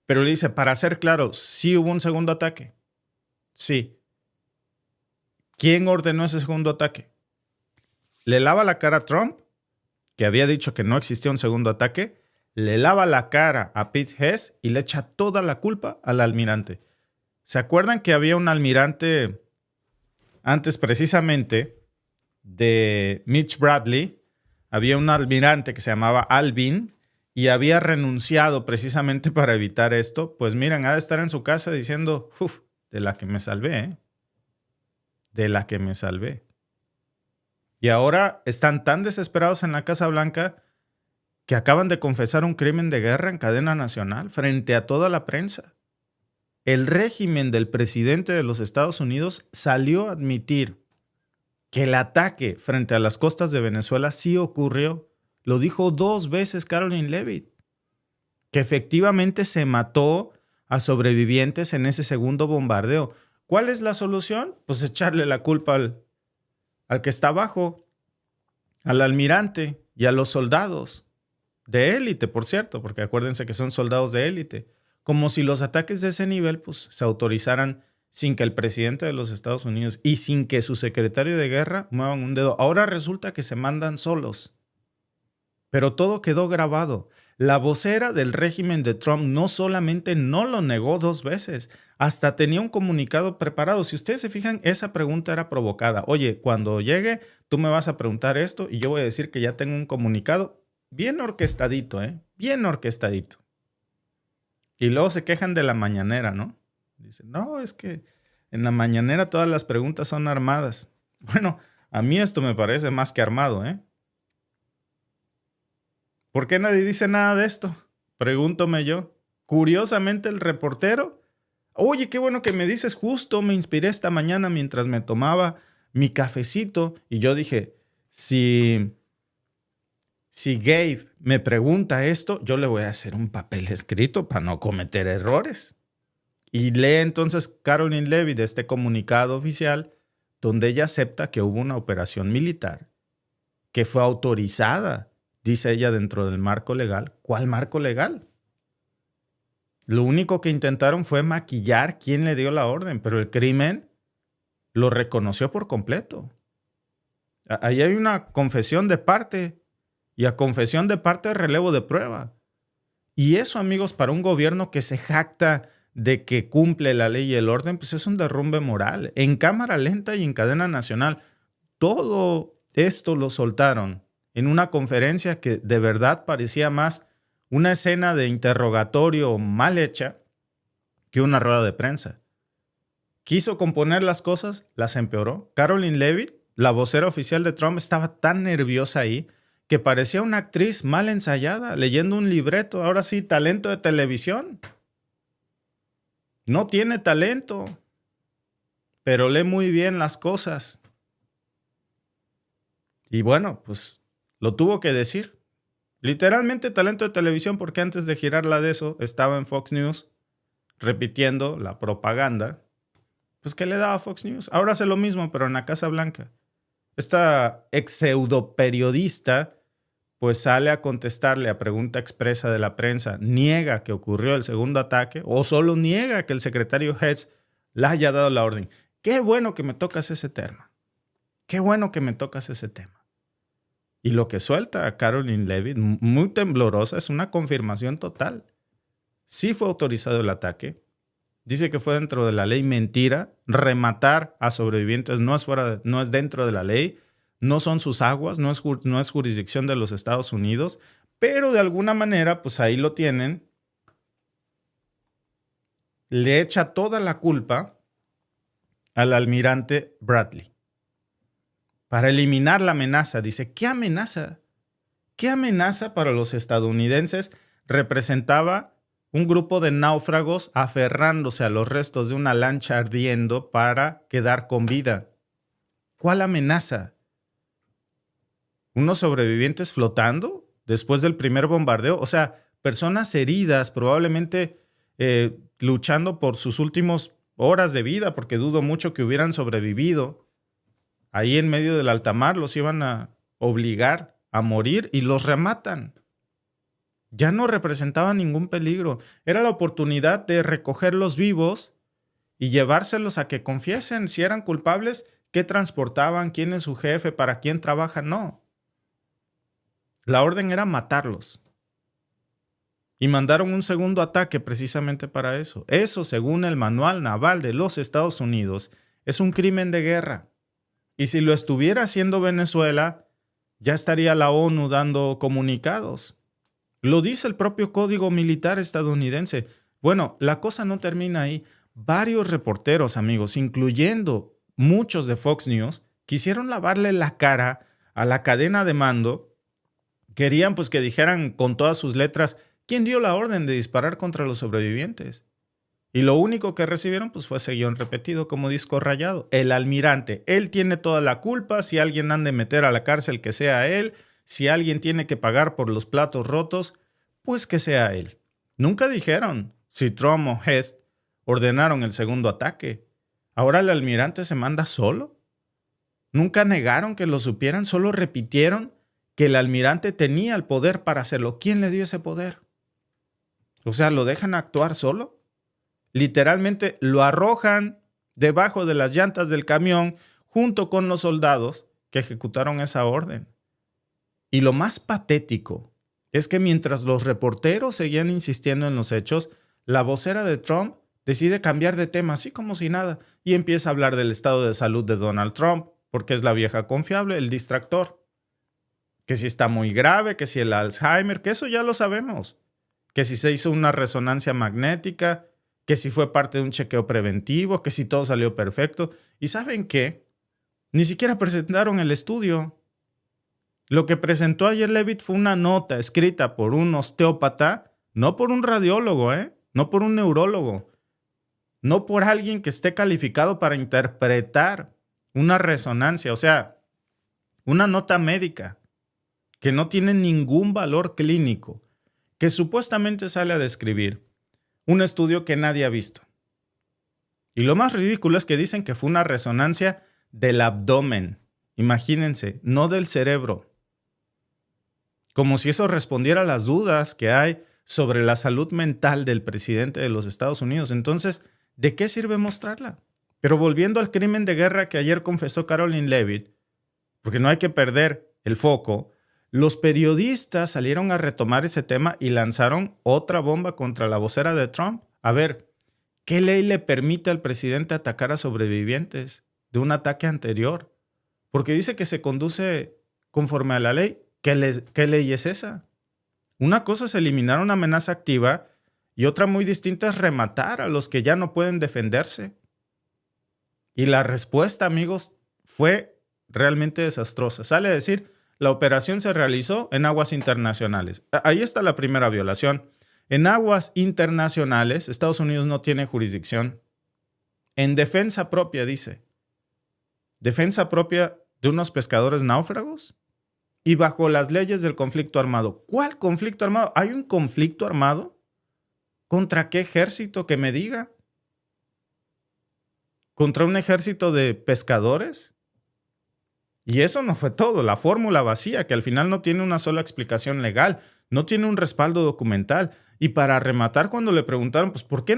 Pero le dice, para ser claro, sí hubo un segundo ataque. Sí. ¿Quién ordenó ese segundo ataque? Le lava la cara a Trump, que había dicho que no existía un segundo ataque. Le lava la cara a Pete Hess y le echa toda la culpa al almirante. ¿Se acuerdan que había un almirante antes precisamente de Mitch Bradley? Había un almirante que se llamaba Alvin, y había renunciado precisamente para evitar esto. Pues miren, ha de estar en su casa diciendo, uff, de la que me salvé, ¿eh? De la que me salvé. Y ahora están tan desesperados en la Casa Blanca que acaban de confesar un crimen de guerra en cadena nacional frente a toda la prensa. El régimen del presidente de los Estados Unidos salió a admitir que el ataque frente a las costas de Venezuela sí ocurrió. Lo dijo 2 veces Caroline Leavitt, que efectivamente se mató a sobrevivientes en ese segundo bombardeo. ¿Cuál es la solución? Pues echarle la culpa al que está abajo, al almirante y a los soldados de élite, por cierto, porque acuérdense que son soldados de élite. Como si los ataques de ese nivel pues, se autorizaran sin que el presidente de los Estados Unidos y sin que su secretario de guerra muevan un dedo. Ahora resulta que se mandan solos. Pero todo quedó grabado. La vocera del régimen de Trump no solamente no lo negó 2 veces, hasta tenía un comunicado preparado. Si ustedes se fijan, esa pregunta era provocada. Oye, cuando llegue, tú me vas a preguntar esto y yo voy a decir que ya tengo un comunicado bien orquestadito, ¿eh? Bien orquestadito. Y luego se quejan de la mañanera, ¿no? Dicen, no, es que en la mañanera todas las preguntas son armadas. Bueno, a mí esto me parece más que armado, ¿eh? ¿Por qué nadie dice nada de esto? Pregúntome yo. Curiosamente el reportero, oye, qué bueno que me dices, justo me inspiré esta mañana mientras me tomaba mi cafecito y yo dije, si Gabe me pregunta esto, yo le voy a hacer un papel escrito para no cometer errores. Y lee entonces Caroline Leavitt de este comunicado oficial donde ella acepta que hubo una operación militar que fue autorizada, dice ella, dentro del marco legal. ¿Cuál marco legal? Lo único que intentaron fue maquillar quién le dio la orden, pero el crimen lo reconoció por completo. Ahí hay una confesión de parte y a confesión de parte relevo de prueba. Y eso, amigos, para un gobierno que se jacta de que cumple la ley y el orden, pues es un derrumbe moral. En cámara lenta y en cadena nacional, todo esto lo soltaron en una conferencia que de verdad parecía más una escena de interrogatorio mal hecha que una rueda de prensa. Quiso componer las cosas, las empeoró. Caroline Leavitt, la vocera oficial de Trump, estaba tan nerviosa ahí que parecía una actriz mal ensayada, leyendo un libreto. Ahora sí, talento de televisión. No tiene talento, pero lee muy bien las cosas. Y bueno, pues lo tuvo que decir. Literalmente talento de televisión, porque antes de girarla de eso estaba en Fox News repitiendo la propaganda pues que le daba Fox News. Ahora hace lo mismo, pero en la Casa Blanca. Esta ex pseudo periodista pues sale a contestarle a pregunta expresa de la prensa, niega que ocurrió el segundo ataque o solo niega que el secretario Hetz le haya dado la orden. Qué bueno que me tocas ese tema. Qué bueno que me tocas ese tema. Y lo que suelta a Caroline Leavitt, muy temblorosa, es una confirmación total. Sí fue autorizado el ataque. Dice que fue dentro de la ley. Mentira. Rematar a sobrevivientes no es dentro de la ley. No son sus aguas, no es jurisdicción de los Estados Unidos, pero de alguna manera, pues ahí lo tienen. Le echa toda la culpa al almirante Bradley para eliminar la amenaza. Dice, ¿qué amenaza? ¿Qué amenaza para los estadounidenses representaba un grupo de náufragos aferrándose a los restos de una lancha ardiendo para quedar con vida? ¿Cuál amenaza? ¿Unos sobrevivientes flotando después del primer bombardeo? O sea, personas heridas, probablemente luchando por sus últimas horas de vida, porque dudo mucho que hubieran sobrevivido. Ahí en medio del alta mar los iban a obligar a morir y los rematan. Ya no representaba ningún peligro. Era la oportunidad de recogerlos vivos y llevárselos a que confiesen si eran culpables, qué transportaban, quién es su jefe, para quién trabaja. No. La orden era matarlos. Y mandaron un segundo ataque precisamente para eso. Eso, según el Manual Naval de los Estados Unidos, es un crimen de guerra. Y si lo estuviera haciendo Venezuela, ya estaría la ONU dando comunicados. Lo dice el propio Código Militar estadounidense. Bueno, la cosa no termina ahí. Varios reporteros, amigos, incluyendo muchos de Fox News, quisieron lavarle la cara a la cadena de mando. Querían pues que dijeran con todas sus letras quién dio la orden de disparar contra los sobrevivientes. Y lo único que recibieron pues fue ese guión repetido como disco rayado. El almirante, él tiene toda la culpa. Si alguien han de meter a la cárcel, que sea él. Si alguien tiene que pagar por los platos rotos, pues que sea él. Nunca dijeron si Trump o Hess ordenaron el segundo ataque. Ahora el almirante se manda solo. Nunca negaron que lo supieran, solo repitieron que el almirante tenía el poder para hacerlo. ¿Quién le dio ese poder? O sea, ¿lo dejan actuar solo? Literalmente lo arrojan debajo de las llantas del camión junto con los soldados que ejecutaron esa orden. Y lo más patético es que mientras los reporteros seguían insistiendo en los hechos, la vocera de Trump decide cambiar de tema, así como si nada, y empieza a hablar del estado de salud de Donald Trump, porque es la vieja confiable, el distractor. Que si está muy grave, que si el Alzheimer, que eso ya lo sabemos. Que si se hizo una resonancia magnética, que si fue parte de un chequeo preventivo, que si todo salió perfecto. ¿Y saben qué? Ni siquiera presentaron el estudio. Lo que presentó ayer Leavitt fue una nota escrita por un osteópata, no por un radiólogo, no por un neurólogo, no por alguien que esté calificado para interpretar una resonancia, o sea, una nota médica que no tiene ningún valor clínico, que supuestamente sale a describir un estudio que nadie ha visto. Y lo más ridículo es que dicen que fue una resonancia del abdomen. Imagínense, no del cerebro. Como si eso respondiera a las dudas que hay sobre la salud mental del presidente de los Estados Unidos. Entonces, ¿de qué sirve mostrarla? Pero volviendo al crimen de guerra que ayer confesó Caroline Leavitt, porque no hay que perder el foco, los periodistas salieron a retomar ese tema y lanzaron otra bomba contra la vocera de Trump. A ver, ¿qué ley le permite al presidente atacar a sobrevivientes de un ataque anterior? Porque dice que se conduce conforme a la ley. ¿Qué ley es esa? Una cosa es eliminar una amenaza activa y otra muy distinta es rematar a los que ya no pueden defenderse. Y la respuesta, amigos, fue realmente desastrosa. Sale a decir, la operación se realizó en aguas internacionales. Ahí está la primera violación. En aguas internacionales, Estados Unidos no tiene jurisdicción. En defensa propia, dice. Defensa propia de unos pescadores náufragos y bajo las leyes del conflicto armado. ¿Cuál conflicto armado? ¿Hay un conflicto armado? ¿Contra qué ejército que me diga? ¿Contra un ejército de pescadores? Y eso no fue todo, la fórmula vacía, que al final no tiene una sola explicación legal, no tiene un respaldo documental. Y para rematar, cuando le preguntaron, pues, ¿por qué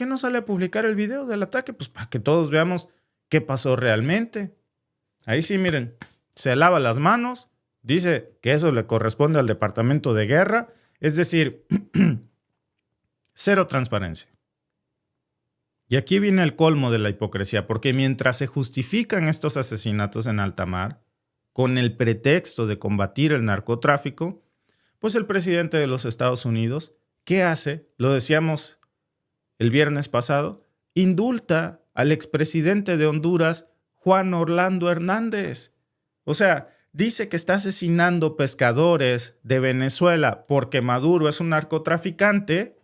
no sale a publicar el video del ataque? Pues para que todos veamos qué pasó realmente. Ahí sí, miren, se lava las manos, dice que eso le corresponde al Departamento de Guerra, es decir, cero transparencia. Y aquí viene el colmo de la hipocresía, porque mientras se justifican estos asesinatos en alta mar, con el pretexto de combatir el narcotráfico, pues el presidente de los Estados Unidos, ¿qué hace? Lo decíamos el viernes pasado, indulta al expresidente de Honduras, Juan Orlando Hernández. O sea, dice que está asesinando pescadores de Venezuela porque Maduro es un narcotraficante,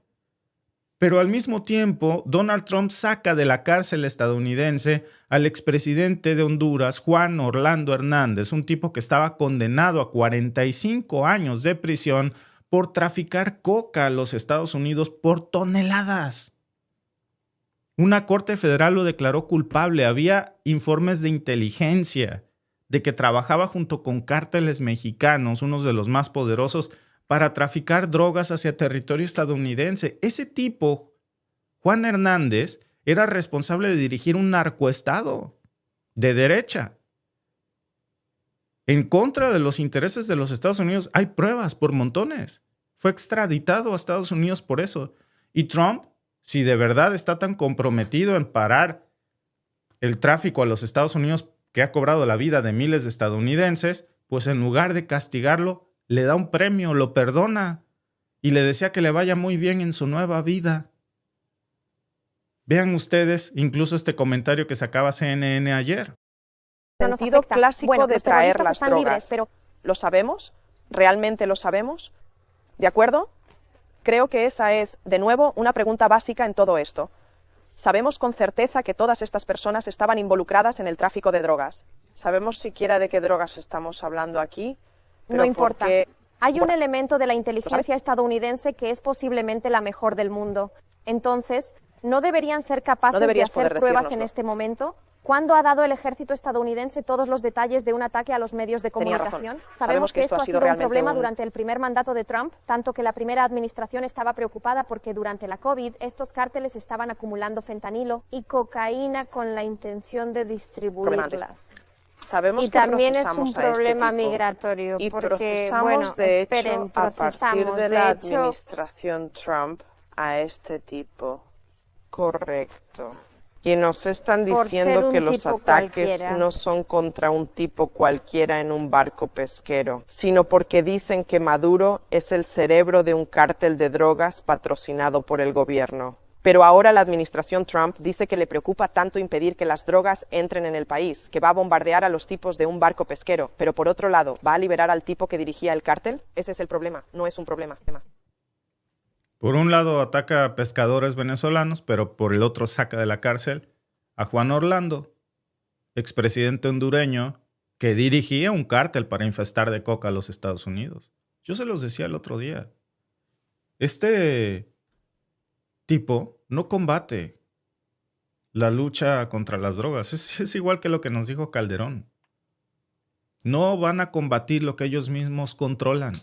pero al mismo tiempo Donald Trump saca de la cárcel estadounidense al expresidente de Honduras, Juan Orlando Hernández, un tipo que estaba condenado a 45 años de prisión por traficar coca a los Estados Unidos por toneladas. Una corte federal lo declaró culpable. Había informes de inteligencia de que trabajaba junto con cárteles mexicanos, unos de los más poderosos, para traficar drogas hacia territorio estadounidense. Ese tipo, Juan Hernández, era responsable de dirigir un narcoestado de derecha. En contra de los intereses de los Estados Unidos, hay pruebas por montones. Fue extraditado a Estados Unidos por eso. Y Trump, si de verdad está tan comprometido en parar el tráfico a los Estados Unidos que ha cobrado la vida de miles de estadounidenses, pues en lugar de castigarlo, le da un premio, lo perdona y le desea que le vaya muy bien en su nueva vida. Vean ustedes incluso este comentario que sacaba CNN ayer. El sentido clásico de traer las drogas. Libres, pero ¿lo sabemos? ¿Realmente lo sabemos? ¿De acuerdo? Creo que esa es, de nuevo, una pregunta básica en todo esto. ¿Sabemos con certeza que todas estas personas estaban involucradas en el tráfico de drogas? ¿Sabemos siquiera de qué drogas estamos hablando aquí? No importa. Hay un elemento de la inteligencia estadounidense que es posiblemente la mejor del mundo. Entonces, ¿no deberían ser capaces de hacer pruebas en este momento? ¿Cuándo ha dado el ejército estadounidense todos los detalles de un ataque a los medios de comunicación? Sabemos que esto ha sido un problema durante el primer mandato de Trump, tanto que la primera administración estaba preocupada porque durante la COVID estos cárteles estaban acumulando fentanilo y cocaína con la intención de distribuirlas. Sabemos y que también es un problema migratorio y porque, procesamos, de hecho, a partir de la hecho, administración Trump a este tipo. Correcto. Y nos están diciendo que los ataques no son contra un tipo cualquiera en un barco pesquero, sino porque dicen que Maduro es el cerebro de un cártel de drogas patrocinado por el gobierno. Pero ahora la administración Trump dice que le preocupa tanto impedir que las drogas entren en el país, que va a bombardear a los tipos de un barco pesquero. Pero por otro lado, ¿va a liberar al tipo que dirigía el cártel? Ese es el problema, no es un problema. Por un lado ataca a pescadores venezolanos, pero por el otro saca de la cárcel a Juan Orlando, expresidente hondureño, que dirigía un cártel para infestar de coca a los Estados Unidos. Yo se los decía el otro día. Este tipo no combate la lucha contra las drogas. Es igual que lo que nos dijo Calderón. No van a combatir lo que ellos mismos controlan.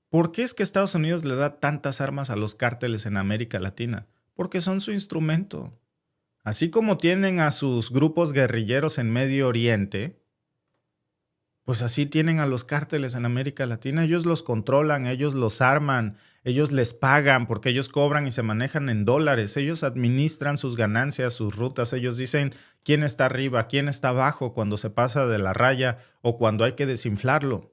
¿Por qué es que Estados Unidos le da tantas armas a los cárteles en América Latina? Porque son su instrumento. Así como tienen a sus grupos guerrilleros en Medio Oriente, pues así tienen a los cárteles en América Latina. Ellos los controlan, ellos los arman, ellos les pagan porque ellos cobran y se manejan en dólares. Ellos administran sus ganancias, sus rutas. Ellos dicen quién está arriba, quién está abajo cuando se pasa de la raya o cuando hay que desinflarlo.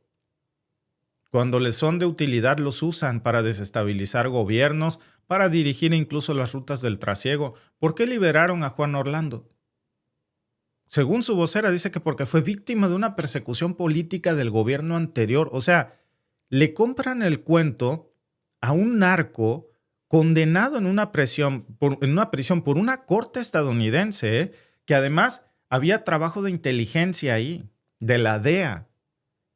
Cuando les son de utilidad los usan para desestabilizar gobiernos, para dirigir incluso las rutas del trasiego. ¿Por qué liberaron a Juan Orlando? Según su vocera, dice que porque fue víctima de una persecución política del gobierno anterior. O sea, le compran el cuento a un narco condenado en una prisión por una corte estadounidense, que además había trabajo de inteligencia ahí, de la DEA.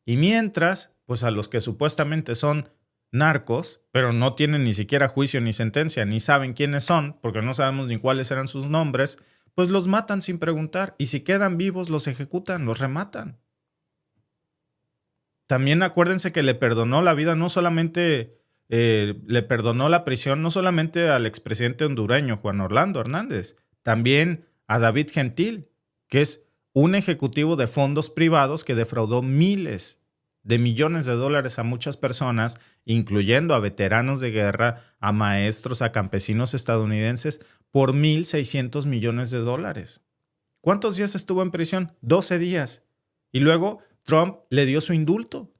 Y mientras, pues a los que supuestamente son narcos, pero no tienen ni siquiera juicio ni sentencia, ni saben quiénes son, porque no sabemos ni cuáles eran sus nombres, pues los matan sin preguntar. Y si quedan vivos, los ejecutan, los rematan. También acuérdense que le perdonó la vida, no solamente le perdonó la prisión, no solamente al expresidente hondureño Juan Orlando Hernández, también a David Gentil, que es un ejecutivo de fondos privados que defraudó miles de millones de dólares a muchas personas, incluyendo a veteranos de guerra, a maestros, a campesinos estadounidenses, por 1.600 millones de dólares. ¿Cuántos días estuvo en prisión? 12 días. Y luego Trump le dio su indulto.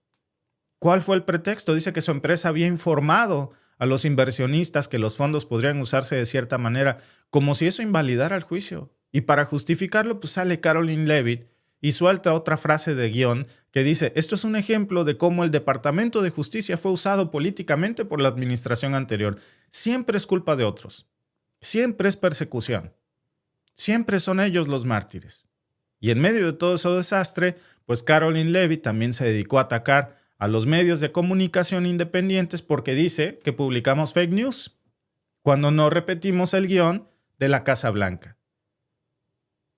¿Cuál fue el pretexto? Dice que su empresa había informado a los inversionistas que los fondos podrían usarse de cierta manera, como si eso invalidara el juicio. Y para justificarlo, pues sale Caroline Leavitt y suelta otra frase de guión que dice: esto es un ejemplo de cómo el Departamento de Justicia fue usado políticamente por la administración anterior. Siempre es culpa de otros. Siempre es persecución. Siempre son ellos los mártires. Y en medio de todo ese desastre, pues Caroline Leavitt también se dedicó a atacar a los medios de comunicación independientes porque dice que publicamos fake news cuando no repetimos el guión de la Casa Blanca.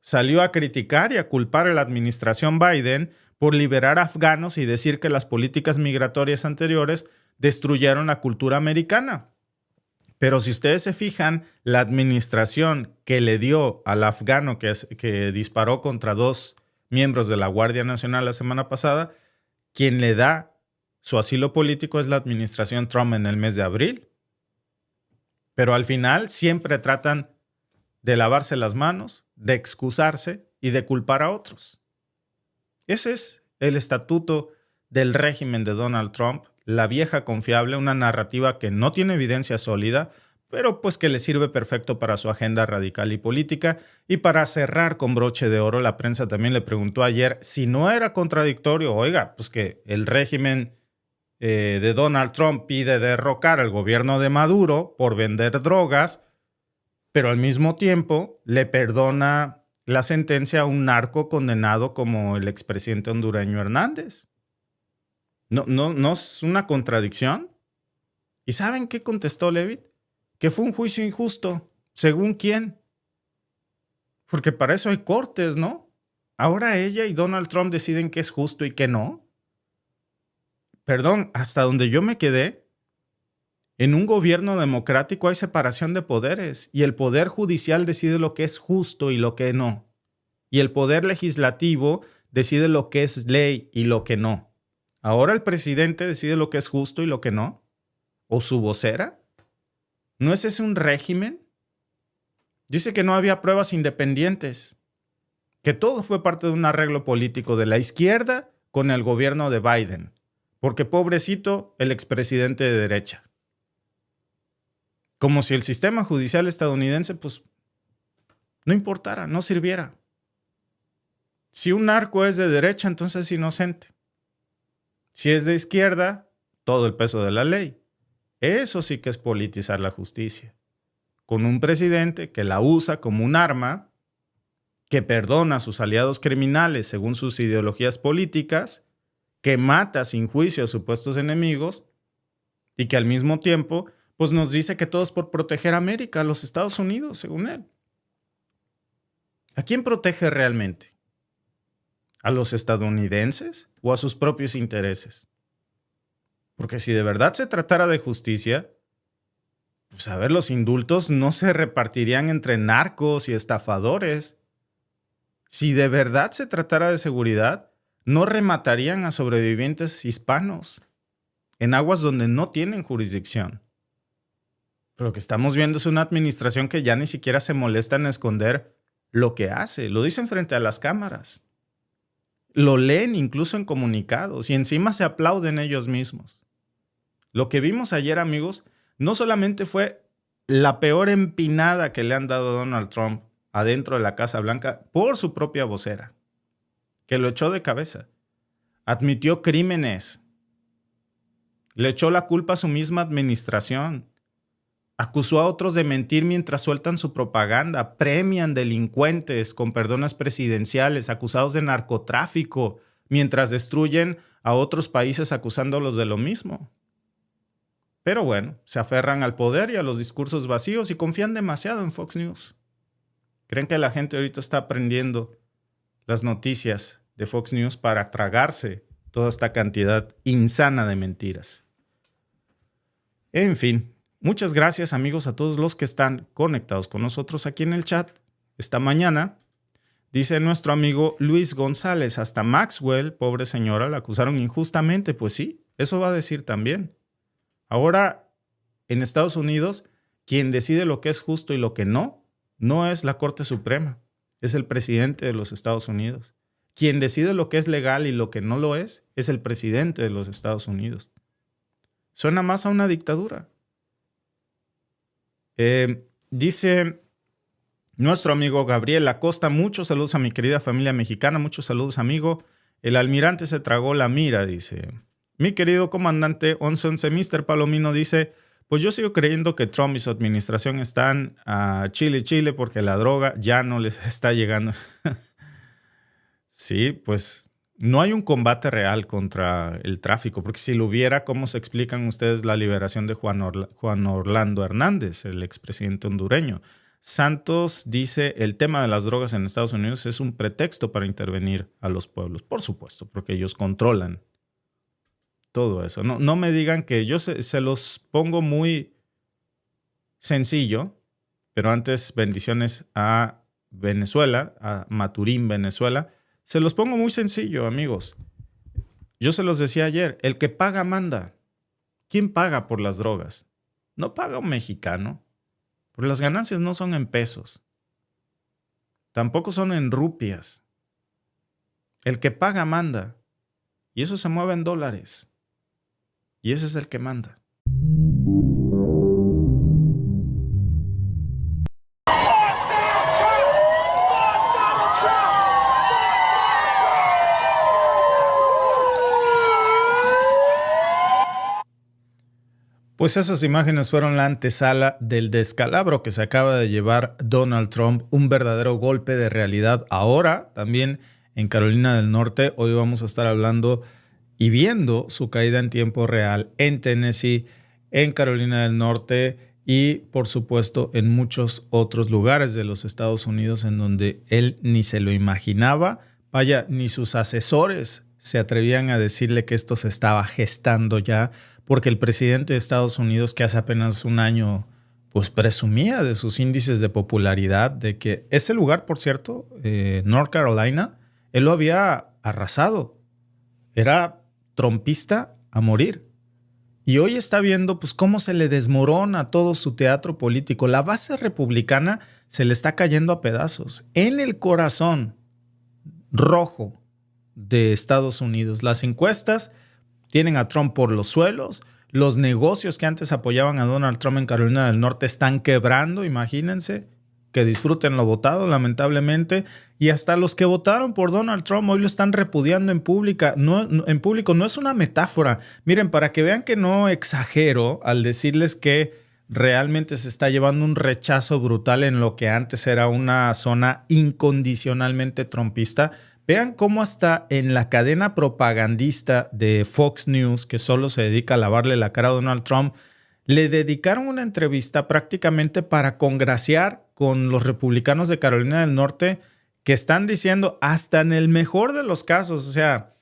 Salió a criticar y a culpar a la administración Biden por liberar afganos y decir que las políticas migratorias anteriores destruyeron la cultura americana. Pero si ustedes se fijan, la administración que le dio al afgano que disparó contra 2 miembros de la Guardia Nacional la semana pasada, quien le da su asilo político es la administración Trump en el mes de abril. Pero al final siempre tratan de lavarse las manos, de excusarse y de culpar a otros. Ese es el estatuto del régimen de Donald Trump, la vieja confiable, una narrativa que no tiene evidencia sólida, pero pues que le sirve perfecto para su agenda radical y política. Y para cerrar con broche de oro, la prensa también le preguntó ayer si no era contradictorio, oiga, pues que el régimen de Donald Trump pide derrocar al gobierno de Maduro por vender drogas, pero al mismo tiempo le perdona la sentencia a un narco condenado como el expresidente hondureño Hernández. ¿No es una contradicción? ¿Y saben qué contestó Leavitt? Que fue un juicio injusto. ¿Según quién? Porque para eso hay cortes, ¿no? Ahora ella y Donald Trump deciden qué es justo y qué no. Perdón, hasta donde yo me quedé, en un gobierno democrático hay separación de poderes y el poder judicial decide lo que es justo y lo que no. Y el poder legislativo decide lo que es ley y lo que no. Ahora el presidente decide lo que es justo y lo que no. ¿O su vocera? ¿No es ese un régimen? Dice que no había pruebas independientes, que todo fue parte de un arreglo político de la izquierda con el gobierno de Biden, porque pobrecito el expresidente de derecha. Como si el sistema judicial estadounidense pues no importara, no sirviera. Si un narco es de derecha, entonces es inocente. Si es de izquierda, todo el peso de la ley. Eso sí que es politizar la justicia. Con un presidente que la usa como un arma, que perdona a sus aliados criminales según sus ideologías políticas, que mata sin juicio a supuestos enemigos y que al mismo tiempo pues nos dice que todo es por proteger a América, a los Estados Unidos, según él. ¿A quién protege realmente? ¿A los estadounidenses o a sus propios intereses? Porque si de verdad se tratara de justicia, pues a ver, los indultos no se repartirían entre narcos y estafadores. Si de verdad se tratara de seguridad, no rematarían a sobrevivientes hispanos en aguas donde no tienen jurisdicción. Pero lo que estamos viendo es una administración que ya ni siquiera se molesta en esconder lo que hace. Lo dicen frente a las cámaras. Lo leen incluso en comunicados y encima se aplauden ellos mismos. Lo que vimos ayer, amigos, no solamente fue la peor empinada que le han dado a Donald Trump adentro de la Casa Blanca por su propia vocera, que lo echó de cabeza. Admitió crímenes. Le echó la culpa a su misma administración. Acusó a otros de mentir mientras sueltan su propaganda. Premian delincuentes con perdones presidenciales, acusados de narcotráfico, mientras destruyen a otros países acusándolos de lo mismo. Pero bueno, se aferran al poder y a los discursos vacíos y confían demasiado en Fox News. Creen que la gente ahorita está aprendiendo las noticias de Fox News para tragarse toda esta cantidad insana de mentiras. En fin. Muchas gracias, amigos, a todos los que están conectados con nosotros aquí en el chat. Esta mañana, dice nuestro amigo Luis González, hasta Maxwell, pobre señora, la acusaron injustamente. Pues sí, eso va a decir también. Ahora, en Estados Unidos, quien decide lo que es justo y lo que no es la Corte Suprema, es el presidente de los Estados Unidos. Quien decide lo que es legal y lo que no lo es el presidente de los Estados Unidos. Suena más a una dictadura. Dice nuestro amigo Gabriel Acosta, muchos saludos a mi querida familia mexicana, muchos saludos, amigo. El almirante se tragó la mira, dice. Mi querido comandante 1111, Mr. Palomino, dice, pues yo sigo creyendo que Trump y su administración están a Chile porque la droga ya no les está llegando. Sí, pues no hay un combate real contra el tráfico, porque si lo hubiera, ¿cómo se explican ustedes la liberación de Juan Orlando Hernández, el expresidente hondureño? Santos dice, el tema de las drogas en Estados Unidos es un pretexto para intervenir a los pueblos. Por supuesto, porque ellos controlan todo eso. No me digan que yo se los pongo muy sencillo, pero antes bendiciones a Venezuela, a Maturín, Venezuela. Se los pongo muy sencillo, amigos. Yo se los decía ayer, el que paga manda. ¿Quién paga por las drogas? No paga un mexicano, porque las ganancias no son en pesos. Tampoco son en rupias. El que paga manda. Y eso se mueve en dólares. Y ese es el que manda. Pues esas imágenes fueron la antesala del descalabro que se acaba de llevar Donald Trump, un verdadero golpe de realidad. Ahora, también en Carolina del Norte, hoy vamos a estar hablando y viendo su caída en tiempo real en Tennessee, en Carolina del Norte y, por supuesto, en muchos otros lugares de los Estados Unidos en donde él ni se lo imaginaba. Vaya, ni sus asesores se atrevían a decirle que esto se estaba gestando ya, porque el presidente de Estados Unidos, que hace apenas un año pues presumía de sus índices de popularidad, de que ese lugar, por cierto, North Carolina, él lo había arrasado. Era trumpista a morir. Y hoy está viendo pues cómo se le desmorona todo su teatro político. La base republicana se le está cayendo a pedazos. En el corazón rojo de Estados Unidos. Las encuestas tienen a Trump por los suelos. Los negocios que antes apoyaban a Donald Trump en Carolina del Norte están quebrando, imagínense. Que disfruten lo votado, lamentablemente. Y hasta los que votaron por Donald Trump hoy lo están repudiando en público. No es una metáfora. Miren, para que vean que no exagero al decirles que realmente se está llevando un rechazo brutal en lo que antes era una zona incondicionalmente trumpista. Vean cómo hasta en la cadena propagandista de Fox News, que solo se dedica a lavarle la cara a Donald Trump, le dedicaron una entrevista prácticamente para congraciar con los republicanos de Carolina del Norte que están diciendo, hasta en el mejor de los casos, o sea,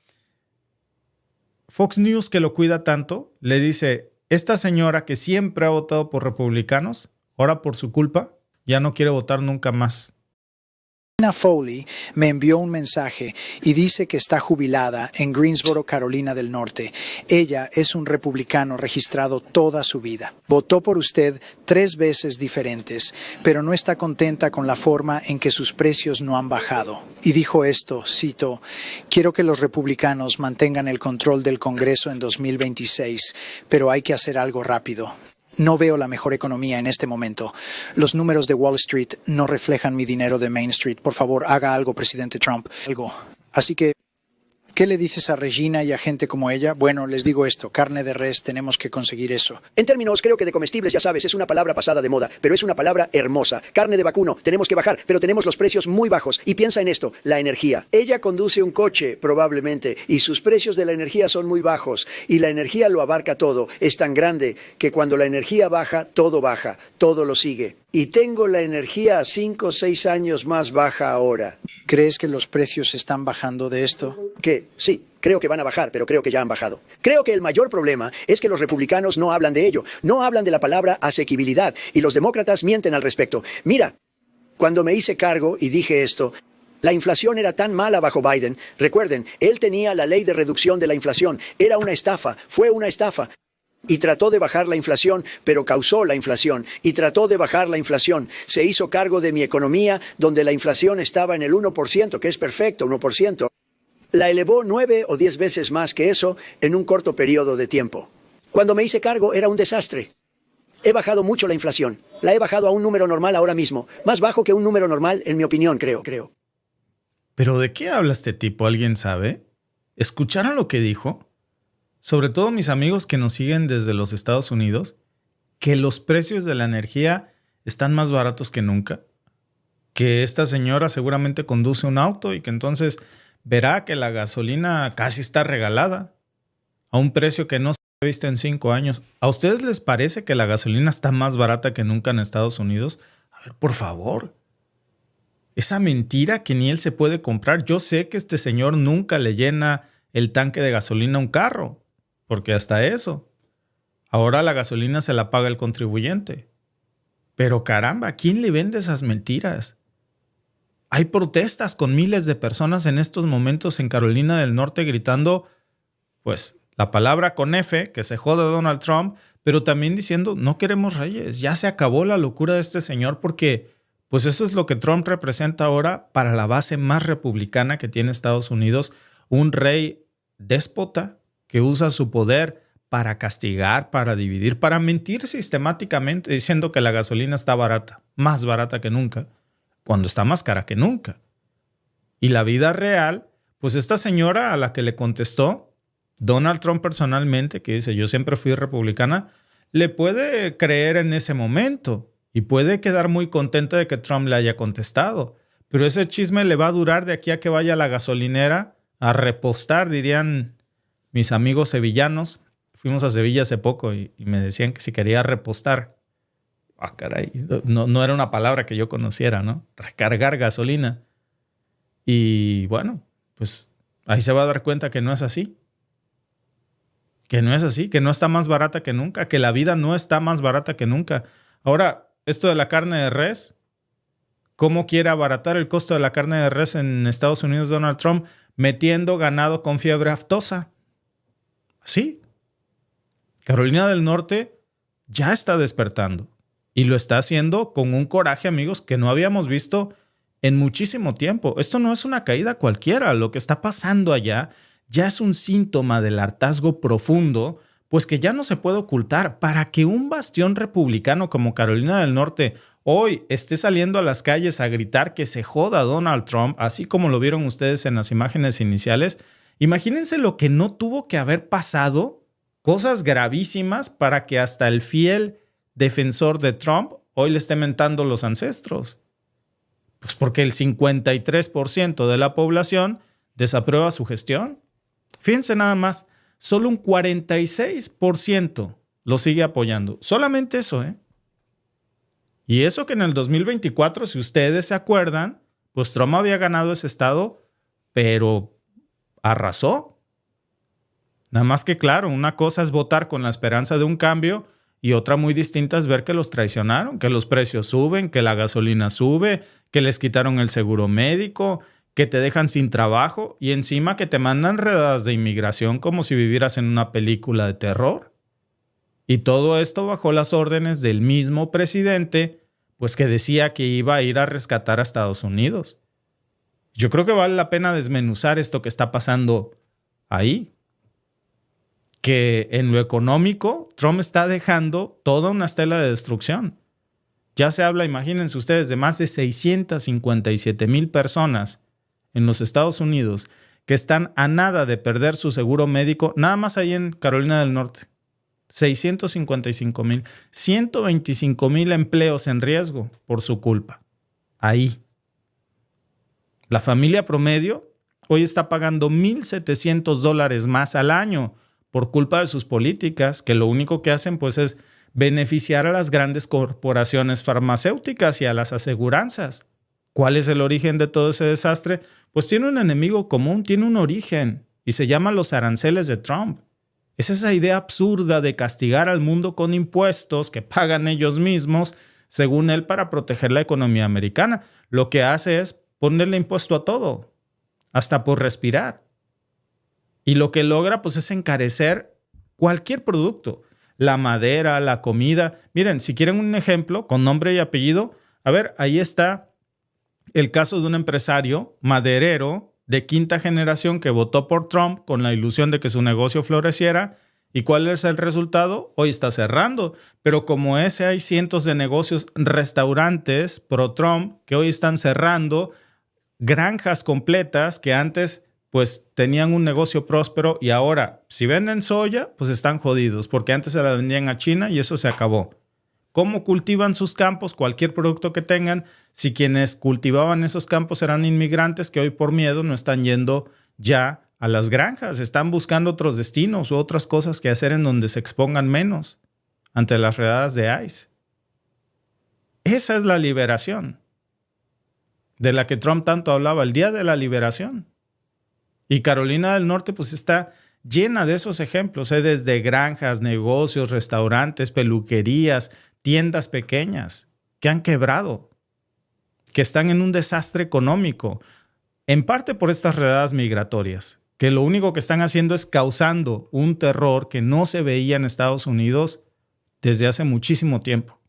Fox News, que lo cuida tanto, le dice, esta señora que siempre ha votado por republicanos, ahora por su culpa, ya no quiere votar nunca más. Foley me envió un mensaje y dice que está jubilada en Greensboro, Carolina del Norte. Ella es un republicano registrado toda su vida. Votó por usted 3 veces diferentes, pero no está contenta con la forma en que sus precios no han bajado. Y dijo esto, cito, quiero que los republicanos mantengan el control del Congreso en 2026, pero hay que hacer algo rápido. No veo la mejor economía en este momento. Los números de Wall Street no reflejan mi dinero de Main Street. Por favor, haga algo, presidente Trump. Algo. Así que ¿Qué le dices a Regina y a gente como ella? Bueno, les digo esto, carne de res, tenemos que conseguir eso. En términos, creo que de comestibles, ya sabes, es una palabra pasada de moda, pero es una palabra hermosa. Carne de vacuno, tenemos que bajar, pero tenemos los precios muy bajos. Y piensa en esto, la energía. Ella conduce un coche, probablemente, y sus precios de la energía son muy bajos. Y la energía lo abarca todo. Es tan grande que cuando la energía baja, todo lo sigue. Y tengo la energía a 5 o 6 años más baja ahora. ¿Crees que los precios están bajando de esto? Que sí, creo que van a bajar, pero creo que ya han bajado. Creo que el mayor problema es que los republicanos no hablan de ello. No hablan de la palabra asequibilidad. Y los demócratas mienten al respecto. Mira, cuando me hice cargo y dije esto, la inflación era tan mala bajo Biden. Recuerden, él tenía la ley de reducción de la inflación. Era una estafa, fue una estafa. Y trató de bajar la inflación, pero causó la inflación. Y trató de bajar la inflación. Se hizo cargo de mi economía, donde la inflación estaba en el 1%, que es perfecto, 1%. La elevó 9 o 10 veces más que eso en un corto periodo de tiempo. Cuando me hice cargo era un desastre. He bajado mucho la inflación. La he bajado a un número normal ahora mismo. Más bajo que un número normal, en mi opinión, creo. ¿Pero de qué habla este tipo? ¿Alguien sabe? ¿Escucharon lo que dijo? Sobre todo mis amigos que nos siguen desde los Estados Unidos, que los precios de la energía están más baratos que nunca, que esta señora seguramente conduce un auto y que entonces verá que la gasolina casi está regalada a un precio que no se ha visto en 5 años. ¿A ustedes les parece que la gasolina está más barata que nunca en Estados Unidos? A ver, por favor. Esa mentira que ni él se puede comprar. Yo sé que este señor nunca le llena el tanque de gasolina a un carro. Porque hasta eso. Ahora la gasolina se la paga el contribuyente. Pero caramba, ¿quién le vende esas mentiras? Hay protestas con miles de personas en estos momentos en Carolina del Norte gritando, pues, la palabra con F, que se jode Donald Trump, pero también diciendo, no queremos reyes, ya se acabó la locura de este señor porque, pues eso es lo que Trump representa ahora para la base más republicana que tiene Estados Unidos, un rey déspota, que usa su poder para castigar, para dividir, para mentir sistemáticamente diciendo que la gasolina está barata, más barata que nunca, cuando está más cara que nunca. Y la vida real, pues esta señora a la que le contestó Donald Trump personalmente, que dice yo siempre fui republicana, le puede creer en ese momento y puede quedar muy contenta de que Trump le haya contestado. Pero ese chisme le va a durar de aquí a que vaya a la gasolinera a repostar, dirían mis amigos sevillanos. Fuimos a Sevilla hace poco y me decían que si quería repostar. Ah, caray, no era una palabra que yo conociera, ¿no? Recargar gasolina. Y bueno, pues ahí se va a dar cuenta que no es así. Que no es así, que no está más barata que nunca, que la vida no está más barata que nunca. Ahora, esto de la carne de res, ¿cómo quiere abaratar el costo de la carne de res en Estados Unidos Donald Trump? Metiendo ganado con fiebre aftosa. Sí. Carolina del Norte ya está despertando y lo está haciendo con un coraje, amigos, que no habíamos visto en muchísimo tiempo. Esto no es una caída cualquiera. Lo que está pasando allá ya es un síntoma del hartazgo profundo, pues que ya no se puede ocultar. Para que un bastión republicano como Carolina del Norte hoy esté saliendo a las calles a gritar que se joda Donald Trump, así como lo vieron ustedes en las imágenes iniciales, imagínense lo que no tuvo que haber pasado, cosas gravísimas para que hasta el fiel defensor de Trump hoy le esté mentando los ancestros. Pues porque el 53% de la población desaprueba su gestión. Fíjense nada más, solo un 46% lo sigue apoyando. Solamente eso, ¿eh? Y eso que en el 2024, si ustedes se acuerdan, pues Trump había ganado ese estado, pero arrasó. Nada más que claro, una cosa es votar con la esperanza de un cambio y otra muy distinta es ver que los traicionaron, que los precios suben, que la gasolina sube, que les quitaron el seguro médico, que te dejan sin trabajo y encima que te mandan redadas de inmigración como si vivieras en una película de terror. Y todo esto bajo las órdenes del mismo presidente, pues que decía que iba a ir a rescatar a Estados Unidos. Yo creo que vale la pena desmenuzar esto que está pasando ahí. Que en lo económico, Trump está dejando toda una estela de destrucción. Ya se habla, imagínense ustedes, de más de 657,000 personas en los Estados Unidos que están a nada de perder su seguro médico, nada más ahí en Carolina del Norte. 655,000, 125,000 empleos en riesgo por su culpa. Ahí. La familia promedio hoy está pagando $1,700 más al año por culpa de sus políticas, que lo único que hacen pues es beneficiar a las grandes corporaciones farmacéuticas y a las aseguranzas. ¿Cuál es el origen de todo ese desastre? Pues tiene un enemigo común, tiene un origen y se llama los aranceles de Trump. Es esa idea absurda de castigar al mundo con impuestos que pagan ellos mismos, según él, para proteger la economía americana. Lo que hace es ponerle impuesto a todo, hasta por respirar. Y lo que logra pues es encarecer cualquier producto. La madera, la comida. Miren, si quieren un ejemplo con nombre y apellido, a ver, ahí está el caso de un empresario maderero de quinta generación que votó por Trump con la ilusión de que su negocio floreciera. ¿Y cuál es el resultado? Hoy está cerrando. Pero como ese hay cientos de negocios, restaurantes pro-Trump que hoy están cerrando, granjas completas que antes pues tenían un negocio próspero y ahora si venden soya pues están jodidos porque antes se la vendían a China y eso se acabó. ¿Cómo cultivan sus campos? Cualquier producto que tengan, si quienes cultivaban esos campos eran inmigrantes que hoy por miedo no están yendo ya a las granjas, están buscando otros destinos u otras cosas que hacer en donde se expongan menos ante las redadas de ICE. Esa es la liberación de la que Trump tanto hablaba, el día de la liberación. Y Carolina del Norte pues está llena de esos ejemplos, desde granjas, negocios, restaurantes, peluquerías, tiendas pequeñas que han quebrado, que están en un desastre económico, en parte por estas redadas migratorias, que lo único que están haciendo es causando un terror que no se veía en Estados Unidos desde hace muchísimo tiempo.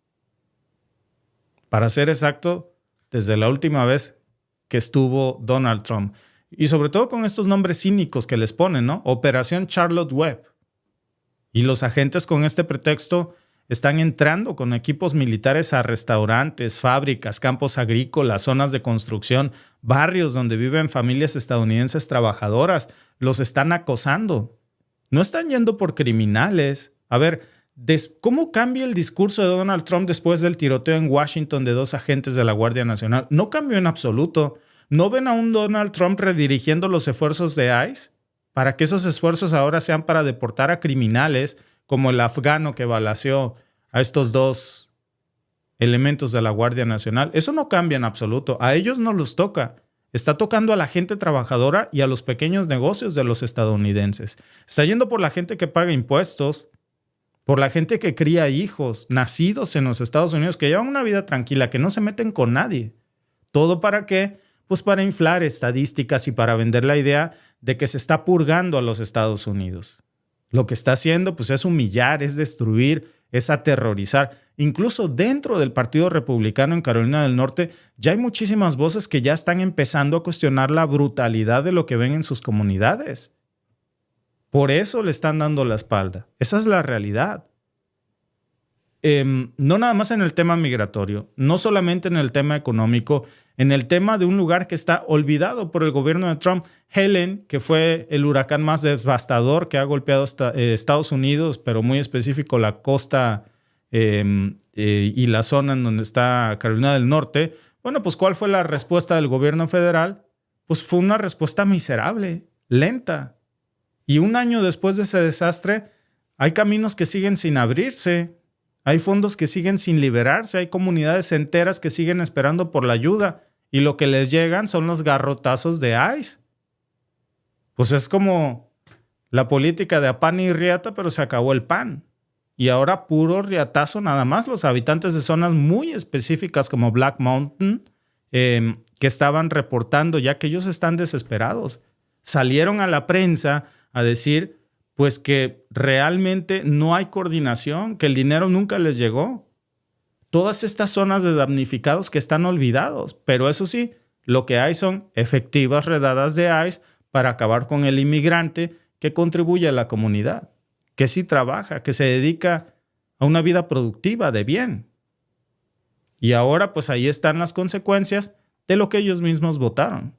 Para ser exacto, desde la última vez que estuvo Donald Trump. Y sobre todo con estos nombres cínicos que les ponen, ¿no? Operación Charlotte Web. Y los agentes con este pretexto están entrando con equipos militares a restaurantes, fábricas, campos agrícolas, zonas de construcción, barrios donde viven familias estadounidenses trabajadoras. Los están acosando. No están yendo por criminales. A ver, ¿cómo cambia el discurso de Donald Trump después del tiroteo en Washington de 2 agentes de la Guardia Nacional? No cambió en absoluto. ¿No ven a un Donald Trump redirigiendo los esfuerzos de ICE para que esos esfuerzos ahora sean para deportar a criminales como el afgano que balaceó a estos 2 elementos de la Guardia Nacional? Eso no cambia en absoluto. A ellos no los toca. Está tocando a la gente trabajadora y a los pequeños negocios de los estadounidenses. Está yendo por la gente que paga impuestos, por la gente que cría hijos nacidos en los Estados Unidos, que llevan una vida tranquila, que no se meten con nadie. ¿Todo para qué? Pues para inflar estadísticas y para vender la idea de que se está purgando a los Estados Unidos. Lo que está haciendo pues es humillar, es destruir, es aterrorizar. Incluso dentro del Partido Republicano en Carolina del Norte ya hay muchísimas voces que ya están empezando a cuestionar la brutalidad de lo que ven en sus comunidades. Por eso le están dando la espalda. Esa es la realidad. No nada más en el tema migratorio, no solamente en el tema económico, en el tema de un lugar que está olvidado por el gobierno de Trump, Helen, que fue el huracán más devastador que ha golpeado Estados Unidos, pero muy específico la costa y la zona en donde está Carolina del Norte. Bueno, pues ¿cuál fue la respuesta del gobierno federal? Pues fue una respuesta miserable, lenta. Y un año después de ese desastre, hay caminos que siguen sin abrirse. Hay fondos que siguen sin liberarse, hay comunidades enteras que siguen esperando por la ayuda y lo que les llegan son los garrotazos de ICE. Pues es como la política de a pan y riata, pero se acabó el pan. Y ahora puro riatazo nada más. Los habitantes de zonas muy específicas como Black Mountain, que estaban reportando ya que ellos están desesperados, salieron a la prensa a decir pues que realmente no hay coordinación, que el dinero nunca les llegó. Todas estas zonas de damnificados que están olvidados, pero eso sí, lo que hay son efectivas redadas de ICE para acabar con el inmigrante que contribuye a la comunidad, que sí trabaja, que se dedica a una vida productiva de bien. Y ahora pues ahí están las consecuencias de lo que ellos mismos votaron.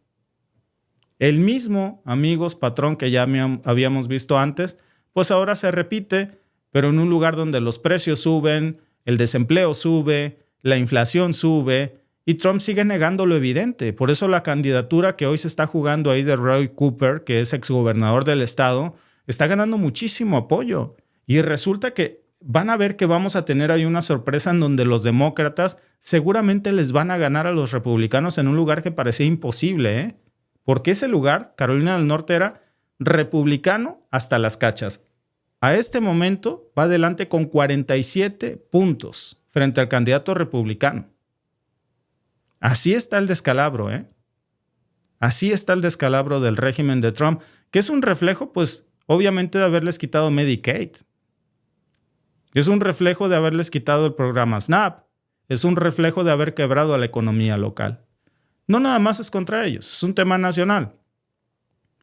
El mismo, amigos, patrón que ya habíamos visto antes, pues ahora se repite, pero en un lugar donde los precios suben, el desempleo sube, la inflación sube y Trump sigue negando lo evidente. Por eso la candidatura que hoy se está jugando ahí de Roy Cooper, que es exgobernador del estado, está ganando muchísimo apoyo. Y resulta que van a ver que vamos a tener ahí una sorpresa en donde los demócratas seguramente les van a ganar a los republicanos en un lugar que parecía imposible, ¿eh? Porque ese lugar, Carolina del Norte, era republicano hasta las cachas. A este momento va adelante con 47 puntos frente al candidato republicano. Así está el descalabro, ¿eh? Así está el descalabro del régimen de Trump, que es un reflejo, pues, obviamente de haberles quitado Medicaid. Es un reflejo de haberles quitado el programa SNAP. Es un reflejo de haber quebrado a la economía local. No nada más es contra ellos, es un tema nacional.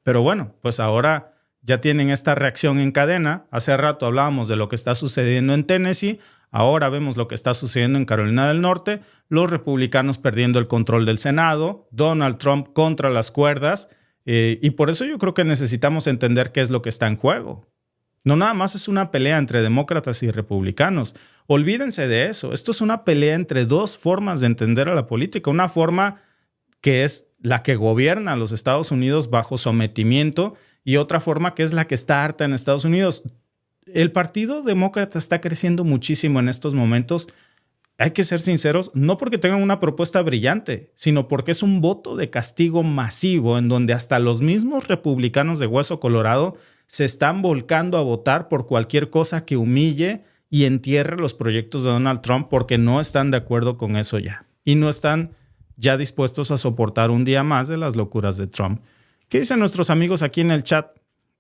Pero bueno, pues ahora ya tienen esta reacción en cadena. Hace rato hablábamos de lo que está sucediendo en Tennessee. Ahora vemos lo que está sucediendo en Carolina del Norte. Los republicanos perdiendo el control del Senado. Donald Trump contra las cuerdas. Y por eso yo creo que necesitamos entender qué es lo que está en juego. No nada más es una pelea entre demócratas y republicanos. Olvídense de eso. Esto es una pelea entre dos formas de entender a la política. Una forma que es la que gobierna a los Estados Unidos bajo sometimiento y otra forma que es la que está harta en Estados Unidos. El Partido Demócrata está creciendo muchísimo en estos momentos. Hay que ser sinceros, no porque tengan una propuesta brillante, sino porque es un voto de castigo masivo en donde hasta los mismos republicanos de hueso colorado se están volcando a votar por cualquier cosa que humille y entierre los proyectos de Donald Trump porque no están de acuerdo con eso ya. Y no están ya dispuestos a soportar un día más de las locuras de Trump. ¿Qué dicen nuestros amigos aquí en el chat?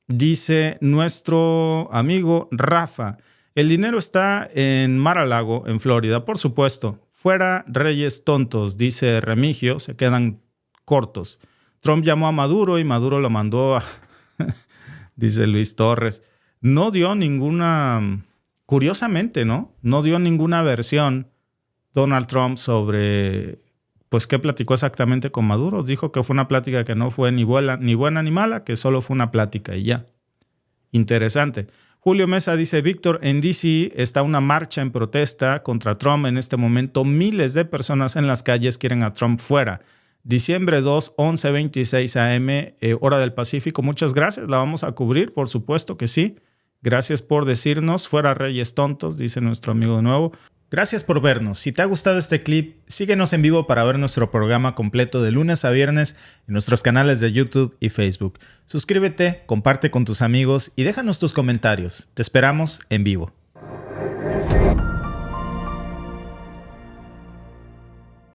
Dice nuestro amigo Rafa, el dinero está en Mar-a-Lago, en Florida, por supuesto. Fuera reyes tontos, dice Remigio, se quedan cortos. Trump llamó a Maduro y Maduro lo mandó a... dice Luis Torres. No dio ninguna... Curiosamente, ¿no? No dio ninguna versión Donald Trump sobre... Pues, ¿qué platicó exactamente con Maduro? Dijo que fue una plática que no fue ni buena ni mala, que solo fue una plática y ya. Interesante. Julio Mesa dice, Víctor, en D.C. está una marcha en protesta contra Trump. En este momento, miles de personas en las calles quieren a Trump fuera. Diciembre 2, 11:26 a.m., hora del Pacífico. Muchas gracias, la vamos a cubrir, por supuesto que sí. Gracias por decirnos, fuera reyes tontos, dice nuestro amigo de nuevo. Gracias por vernos. Si te ha gustado este clip, síguenos en vivo para ver nuestro programa completo de lunes a viernes en nuestros canales de YouTube y Facebook. Suscríbete, comparte con tus amigos y déjanos tus comentarios. Te esperamos en vivo.